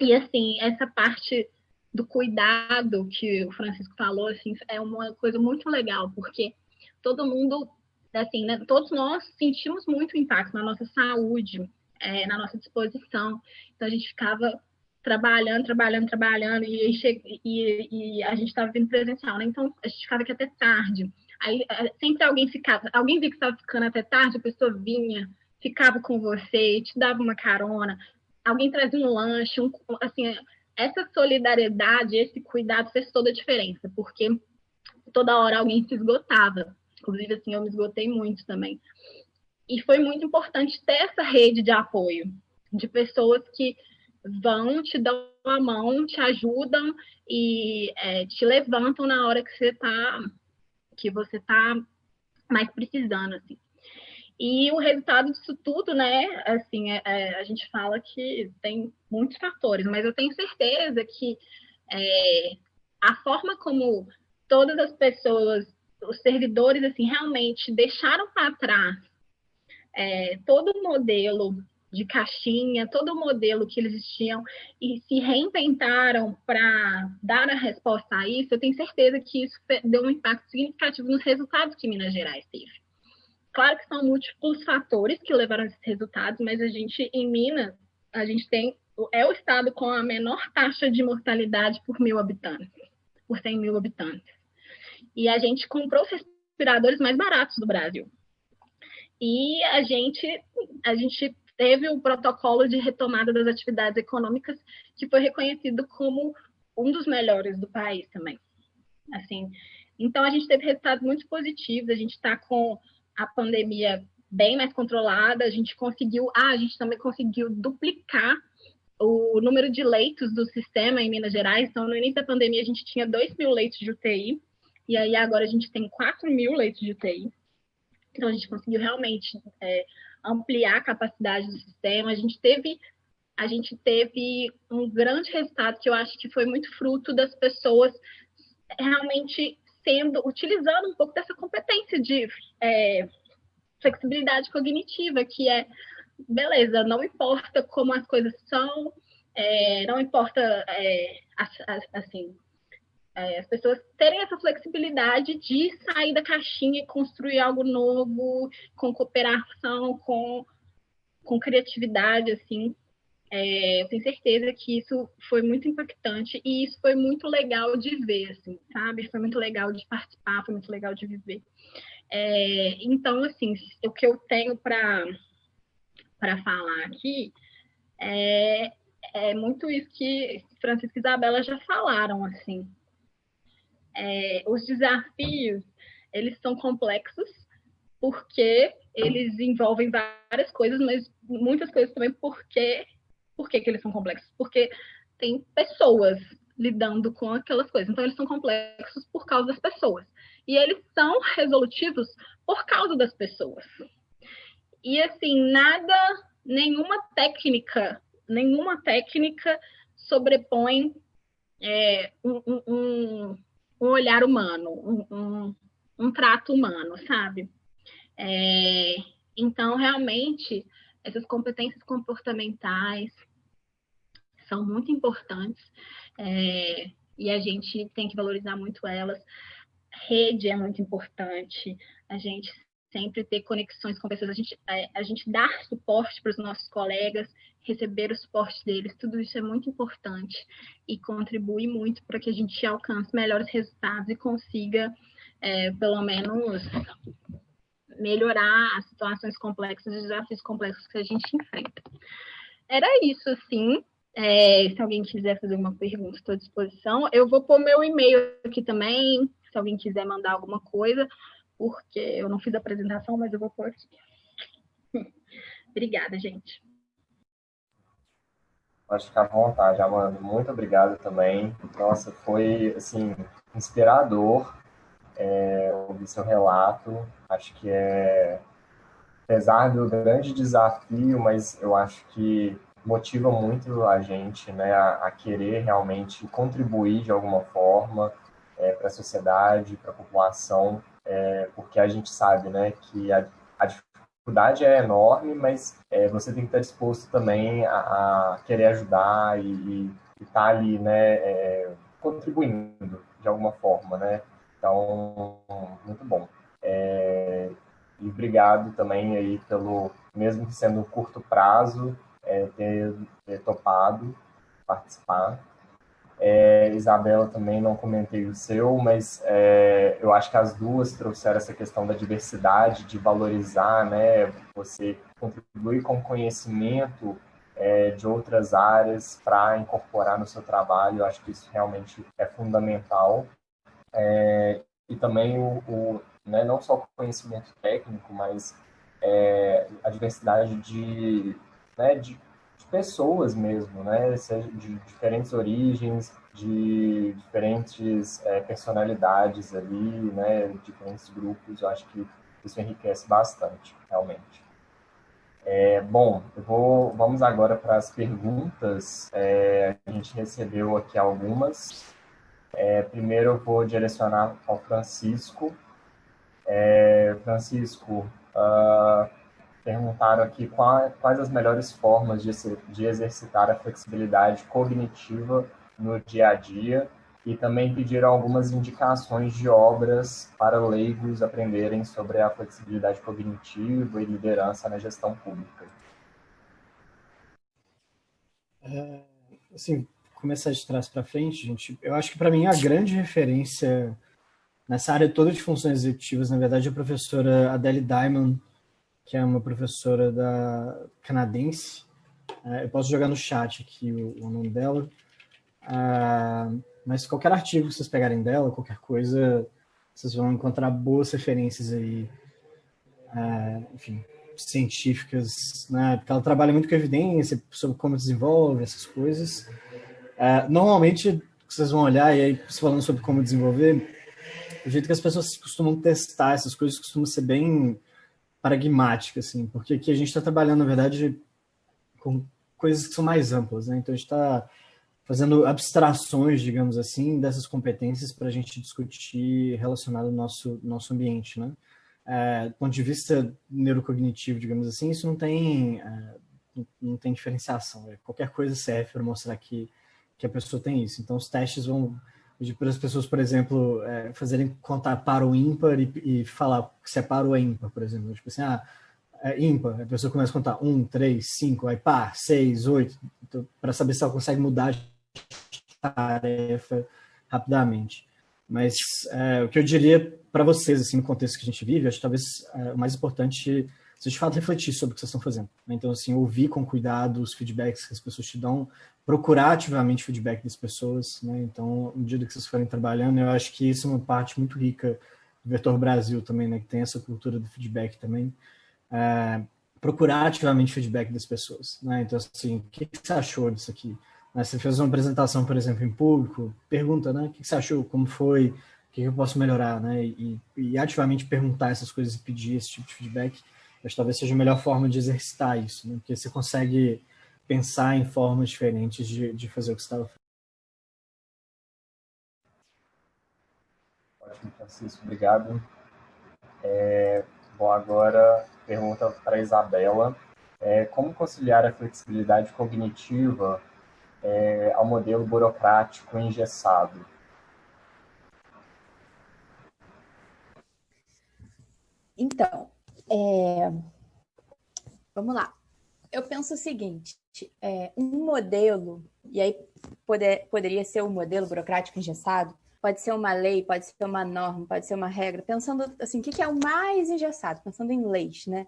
E, assim, essa parte do cuidado que o Francisco falou, assim, é uma coisa muito legal, porque todo mundo, assim, né, todos nós sentimos muito impacto na nossa saúde, na nossa disposição. Então, a gente ficava trabalhando, e a gente estava vindo presencial, né? Então, a gente ficava aqui até tarde. Aí, sempre alguém via que estava ficando até tarde, a pessoa vinha, ficava com você, te dava uma carona, alguém trazia um lanche, assim, essa solidariedade, esse cuidado fez toda a diferença, porque toda hora alguém se esgotava. Inclusive, assim, eu me esgotei muito também. E foi muito importante ter essa rede de apoio, de pessoas que vão, te dão a mão, te ajudam e te levantam na hora que você está mais precisando, assim. E o resultado disso tudo, né, assim, a gente fala que tem muitos fatores, mas eu tenho certeza que a forma como todas as pessoas, os servidores, assim, realmente deixaram para trás todo o modelo de caixinha, todo o modelo que eles tinham e se reinventaram para dar a resposta a isso, eu tenho certeza que isso deu um impacto significativo nos resultados que Minas Gerais teve. Claro que são múltiplos fatores que levaram a esses resultados, mas a gente, em Minas, a gente é o estado com a menor taxa de mortalidade por 1.000 habitantes, por 100 mil habitantes. E a gente comprou os respiradores mais baratos do Brasil. E a gente teve o protocolo de retomada das atividades econômicas, que foi reconhecido como um dos melhores do país também. Assim, então, a gente teve resultados muito positivos, a gente está com a pandemia bem mais controlada, a gente também conseguiu duplicar o número de leitos do sistema em Minas Gerais. Então, no início da pandemia, a gente tinha 2.000 leitos de UTI, e aí agora a gente tem 4.000 leitos de UTI. Então, a gente conseguiu realmente ampliar a capacidade do sistema. A gente teve um grande resultado que eu acho que foi muito fruto das pessoas realmente utilizando um pouco dessa competência de flexibilidade cognitiva, que beleza, não importa como as coisas são, não importa, assim, as pessoas terem essa flexibilidade de sair da caixinha e construir algo novo, com cooperação, com criatividade, assim. Eu tenho certeza que isso foi muito impactante e isso foi muito legal de ver, assim, sabe? Foi muito legal de participar, foi muito legal de viver. Então, assim, o que eu tenho para falar aqui é muito isso que Francisco e Isabela já falaram, assim. Os desafios, eles são complexos porque eles envolvem várias coisas, mas muitas coisas também porque... Por que eles são complexos? Porque tem pessoas lidando com aquelas coisas. Então, eles são complexos por causa das pessoas. E eles são resolutivos por causa das pessoas. E, assim, nenhuma técnica sobrepõe um olhar humano, um trato humano, sabe? Então, realmente, essas competências comportamentais são muito importantes, e a gente tem que valorizar muito elas. Rede é muito importante, a gente sempre ter conexões com pessoas, a gente dar suporte para os nossos colegas, receber o suporte deles, tudo isso é muito importante e contribui muito para que a gente alcance melhores resultados e consiga, pelo menos, melhorar as situações complexas, os desafios complexos que a gente enfrenta. Era isso, assim. Se alguém quiser fazer uma pergunta, estou à disposição. Eu vou pôr meu e-mail aqui também, se alguém quiser mandar alguma coisa, porque eu não fiz a apresentação, mas eu vou pôr aqui. Obrigada, gente. Pode ficar à vontade, Amanda. Muito obrigado também. Nossa, foi, assim, inspirador ouvir seu relato. Acho que apesar do grande desafio, mas eu acho que motiva muito a gente, né, a querer realmente contribuir de alguma forma para a sociedade, para a população, porque a gente sabe, né, que a dificuldade é enorme, mas você tem que estar disposto também a querer ajudar e estar ali, né, contribuindo de alguma forma, né? Então, muito bom. E obrigado também aí pelo, mesmo que sendo um curto prazo, ter topado participar. Isabela, também não comentei o seu, mas eu acho que as duas trouxeram essa questão da diversidade, de valorizar, né, você contribuir com conhecimento de outras áreas para incorporar no seu trabalho. Eu acho que isso realmente é fundamental. E também né, não só o conhecimento técnico, mas a diversidade né, de pessoas mesmo, né, seja de diferentes origens, de diferentes personalidades ali, né, diferentes grupos. Eu acho que isso enriquece bastante, realmente. Bom, vamos agora para as perguntas. A gente recebeu aqui algumas. Primeiro eu vou direcionar ao Francisco. Francisco, perguntaram aqui quais as melhores formas de exercitar a flexibilidade cognitiva no dia a dia, e também pediram algumas indicações de obras para leigos aprenderem sobre a flexibilidade cognitiva e liderança na gestão pública. Assim, começar de trás para frente, gente, eu acho que para mim a grande referência nessa área toda de funções executivas, na verdade, é a professora Adele Diamond, que é uma professora canadense. Eu posso jogar no chat aqui o nome dela. Mas qualquer artigo que vocês pegarem dela, qualquer coisa, vocês vão encontrar boas referências aí, enfim, científicas, né? Porque ela trabalha muito com evidência sobre como desenvolve essas coisas. Normalmente, vocês vão olhar, e aí, falando sobre como desenvolver, o jeito que as pessoas costumam testar essas coisas costuma ser bem pragmática, assim, porque aqui a gente está trabalhando, na verdade, com coisas que são mais amplas, né? Então a gente está fazendo abstrações, digamos assim, dessas competências para a gente discutir relacionado ao nosso ambiente, né? Do ponto de vista neurocognitivo, digamos assim, isso não tem diferenciação. Qualquer coisa serve para mostrar que a pessoa tem isso. Então os testes vão pedir para as pessoas, por exemplo, fazerem contar par ou ímpar e falar se é par ou é ímpar, por exemplo. Tipo assim, ímpar, a pessoa começa a contar 1, 3, 5, aí par, 6, 8, então, para saber se ela consegue mudar de tarefa rapidamente. Mas o que eu diria para vocês, assim, no contexto que a gente vive, acho que talvez o mais importante seja de fato refletir sobre o que vocês estão fazendo. Então, assim, ouvir com cuidado os feedbacks que as pessoas te dão, procurar ativamente feedback das pessoas, né? Então, no dia que vocês forem trabalhando, eu acho que isso é uma parte muito rica do Vetor Brasil também, né? Que tem essa cultura do feedback também. Procurar ativamente feedback das pessoas, né? Então, assim, o que você achou disso aqui? Você fez uma apresentação, por exemplo, em público, pergunta, né? O que você achou? Como foi? O que eu posso melhorar, né? E ativamente perguntar essas coisas e pedir esse tipo de feedback, acho que talvez seja a melhor forma de exercitar isso, né? Porque você consegue pensar em formas diferentes de fazer o que você estava fazendo. Ótimo, Francisco, obrigado. Bom, agora pergunta para a Isabela, como conciliar a flexibilidade cognitiva ao modelo burocrático engessado? Então, vamos lá. Eu penso o seguinte, um modelo, e aí poderia ser um modelo burocrático engessado, pode ser uma lei, pode ser uma norma, pode ser uma regra, pensando assim, o que é o mais engessado, pensando em leis, né?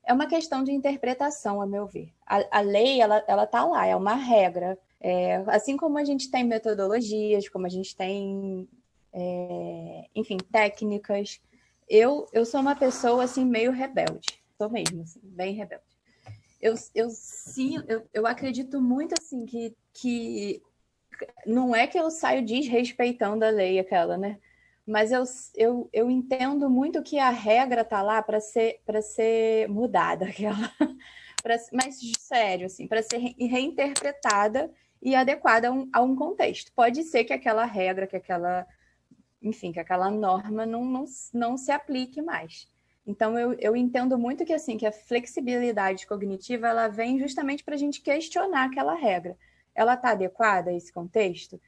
É uma questão de interpretação, a meu ver. A lei, ela tá lá, é uma regra. Assim como a gente tem metodologias, como a gente tem, enfim, técnicas. Eu sou uma pessoa, assim, meio rebelde. Sou mesmo, assim, bem rebelde. Eu acredito muito, assim, que não é que eu saio desrespeitando a lei aquela, né? Mas eu entendo muito que a regra tá lá para ser mudada, aquela, mas sério, assim, para ser reinterpretada e adequada a um contexto. Pode ser que aquela regra, enfim, que aquela norma não se aplique mais. Então, eu entendo muito que, assim, que a flexibilidade cognitiva ela vem justamente para a gente questionar aquela regra. Ela está adequada a esse contexto?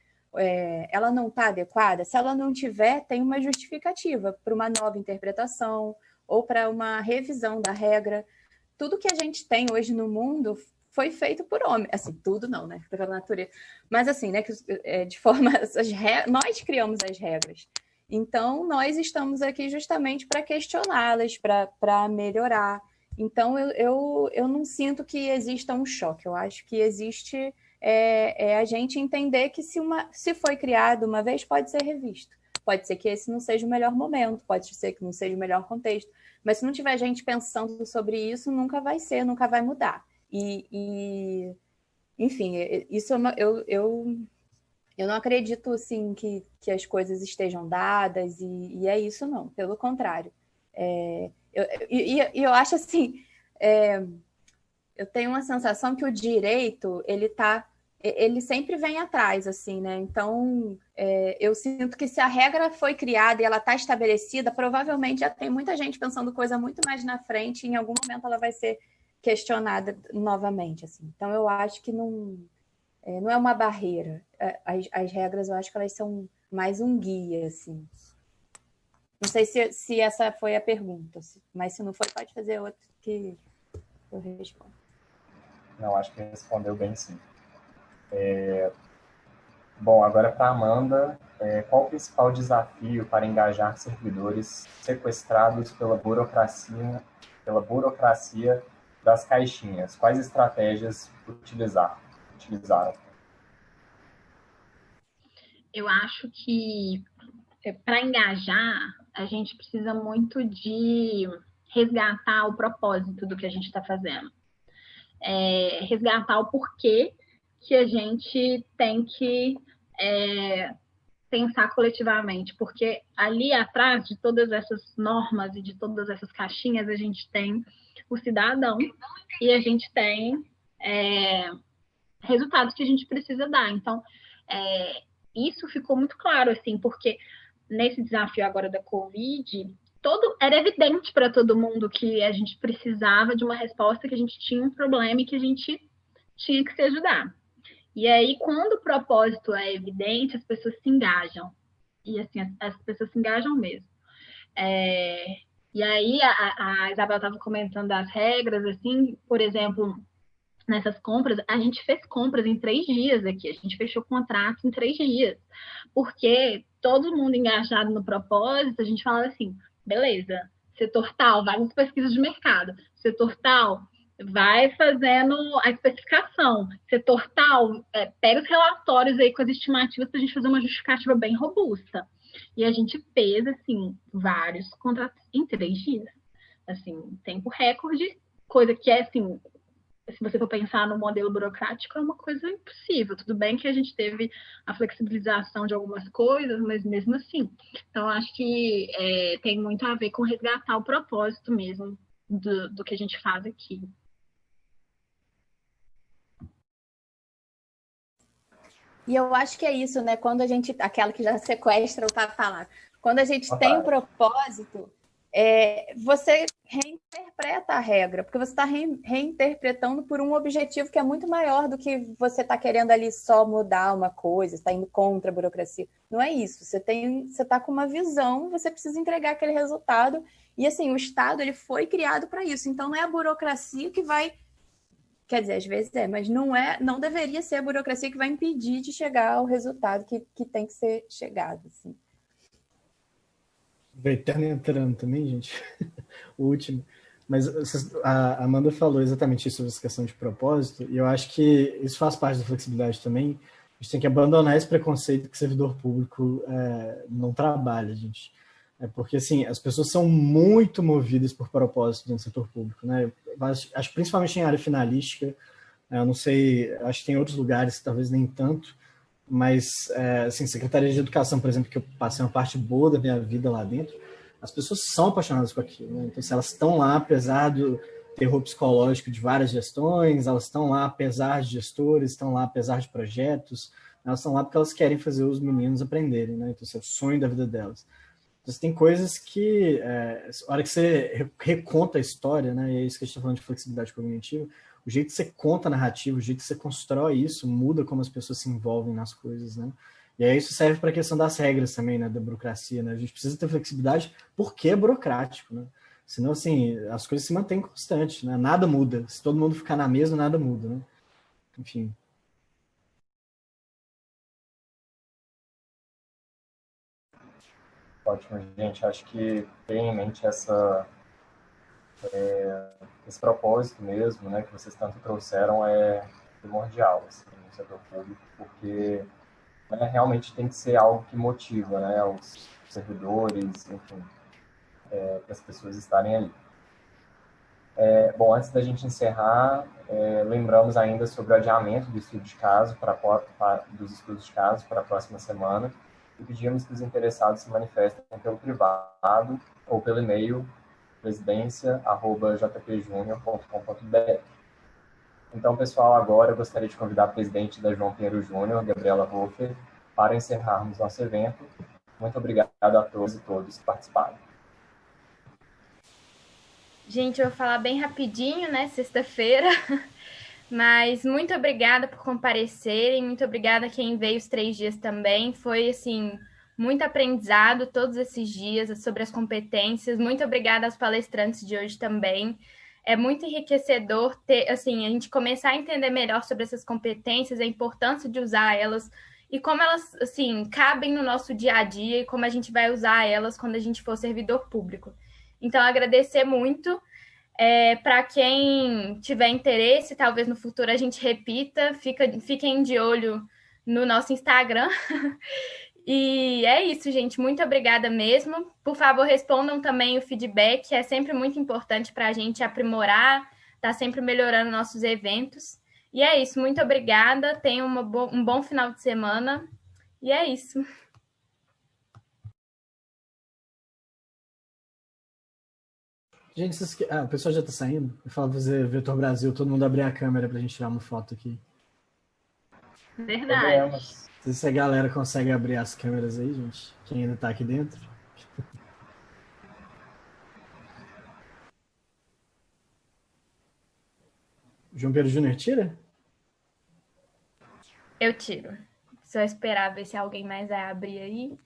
Ela não está adequada? Se ela não tiver, tem uma justificativa para uma nova interpretação ou para uma revisão da regra. Tudo que a gente tem hoje no mundo foi feito por homem. Assim, tudo não, né? Pela natureza. Mas assim, né? De forma... Nós criamos as regras. Então, nós estamos aqui justamente para questioná-las, para melhorar. Então, eu não sinto que exista um choque. Eu acho que existe a gente entender que se foi criado uma vez, pode ser revisto. Pode ser que esse não seja o melhor momento, pode ser que não seja o melhor contexto. Mas se não tiver gente pensando sobre isso, nunca vai mudar. Enfim, isso eu não acredito, assim, que as coisas estejam dadas e é isso, não. Pelo contrário. Eu acho, assim, eu tenho uma sensação que o direito, ele sempre vem atrás, assim, né? Então, eu sinto que se a regra foi criada e ela está estabelecida, provavelmente já tem muita gente pensando coisa muito mais na frente e em algum momento ela vai ser questionada novamente, assim. Então, eu acho que não é uma barreira. As regras, eu acho que elas são mais um guia, assim. Não sei se essa foi a pergunta, mas se não foi, pode fazer outra que eu respondo. Não, acho que respondeu bem, sim. Bom, agora para a Amanda, qual o principal desafio para engajar servidores sequestrados pela burocracia das caixinhas? Quais estratégias utilizaram? Eu acho que para engajar, a gente precisa muito de resgatar o propósito do que a gente está fazendo. Resgatar o porquê que a gente tem que pensar coletivamente, porque ali atrás de todas essas normas e de todas essas caixinhas, a gente tem o cidadão e a gente tem resultados que a gente precisa dar. Então, isso ficou muito claro, assim, porque nesse desafio agora da Covid, era evidente para todo mundo que a gente precisava de uma resposta, que a gente tinha um problema e que a gente tinha que se ajudar. E aí, quando o propósito é evidente, as pessoas se engajam. E, assim, as pessoas se engajam mesmo. E aí, a Isabel estava comentando as regras, assim, por exemplo, nessas compras, a gente fez compras em 3 dias aqui. A gente fechou contrato em 3 dias. Porque todo mundo engajado no propósito, a gente fala assim, beleza, setor tal, vai nas pesquisas de mercado. Setor tal, vai fazendo a especificação. Setor tal, pega os relatórios aí com as estimativas para a gente fazer uma justificativa bem robusta. E a gente fez, assim, vários contratos em 3 dias. Assim, tempo recorde, coisa que assim, se você for pensar no modelo burocrático, é uma coisa impossível. Tudo bem que a gente teve a flexibilização de algumas coisas, mas mesmo assim. Então, acho que tem muito a ver com resgatar o propósito mesmo do que a gente faz aqui. E eu acho que é isso, né? Quando a gente... Aquela que já sequestra o palavra. Quando a gente tem um propósito, você reinterpreta a regra, porque você está reinterpretando por um objetivo que é muito maior do que você está querendo ali só mudar uma coisa, está indo contra a burocracia. Não é isso. Você está com uma visão, você precisa entregar aquele resultado. E assim, o Estado ele foi criado para isso. Então não é a burocracia que vai. Quer dizer, às vezes mas não deveria ser a burocracia que vai impedir de chegar ao resultado que tem que ser chegado. Assim. O Eterno entrando também, gente. O último. Mas a Amanda falou exatamente isso sobre essa questão de propósito, e eu acho que isso faz parte da flexibilidade também. A gente tem que abandonar esse preconceito que servidor público não trabalha, gente. Porque, assim, as pessoas são muito movidas por propósito dentro do setor público, né? Acho que principalmente em área finalística, eu não sei, acho que tem outros lugares, talvez nem tanto, mas, assim, Secretaria de Educação, por exemplo, que eu passei uma parte boa da minha vida lá dentro, as pessoas são apaixonadas com aquilo, né? Então, se elas estão lá, apesar do terror psicológico de várias gestões, elas estão lá apesar de gestores, estão lá apesar de projetos, elas estão lá porque elas querem fazer os meninos aprenderem, né? Então, esse é o sonho da vida delas. Então, tem coisas que, a hora que você reconta a história, né? E é isso que a gente está falando de flexibilidade cognitiva, o jeito que você conta a narrativa, o jeito que você constrói isso, muda como as pessoas se envolvem nas coisas, né? E aí isso serve para a questão das regras também, né? Da burocracia, né? A gente precisa ter flexibilidade porque é burocrático, né? Senão, assim, as coisas se mantêm constantes, né? Nada muda. Se todo mundo ficar na mesma, nada muda, né? Enfim. Ótimo, gente. Acho que ter em mente esse propósito mesmo, né, que vocês tanto trouxeram é primordial assim, no setor público, porque realmente tem que ser algo que motiva, né, os servidores, enfim, para as pessoas estarem ali. Bom, antes da gente encerrar, lembramos ainda sobre o adiamento do estudo de caso dos estudos de caso para a próxima semana e pedimos que os interessados se manifestem pelo privado ou pelo e-mail presidência@jpjunior.com.br. Então, pessoal, agora eu gostaria de convidar a presidente da João Pinheiro Júnior, Gabriela Hofer, para encerrarmos nosso evento. Muito obrigado a todos e todas que participaram. Gente, eu vou falar bem rapidinho, né? Sexta-feira. Mas muito obrigada por comparecerem. Muito obrigada a quem veio os 3 dias também. Foi, assim, muito aprendizado todos esses dias sobre as competências. Muito obrigada aos palestrantes de hoje também. É muito enriquecedor ter, assim, a gente começar a entender melhor sobre essas competências, a importância de usar elas e como elas, assim, cabem no nosso dia a dia e como a gente vai usar elas quando a gente for servidor público. Então, agradecer muito. Para quem tiver interesse, talvez no futuro a gente repita, fiquem de olho no nosso Instagram. E é isso, gente. Muito obrigada mesmo. Por favor, respondam também o feedback, é sempre muito importante para a gente aprimorar, tá sempre melhorando nossos eventos. E é isso, muito obrigada. Tenham um bom final de semana. E é isso. Gente, o pessoal já tá saindo? Eu falo pra fazer Vetor Brasil, todo mundo abrir a câmera pra gente tirar uma foto aqui. Verdade. Não sei se a galera consegue abrir as câmeras aí, gente. Quem ainda tá aqui dentro. João Pedro Júnior tira? Eu tiro. Só esperar ver se alguém mais vai abrir aí.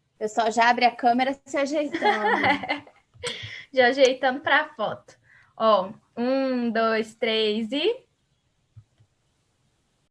O pessoal já abre a câmera se ajeitando. Já ajeitando para a foto. Ó, 1, 2, 3 e...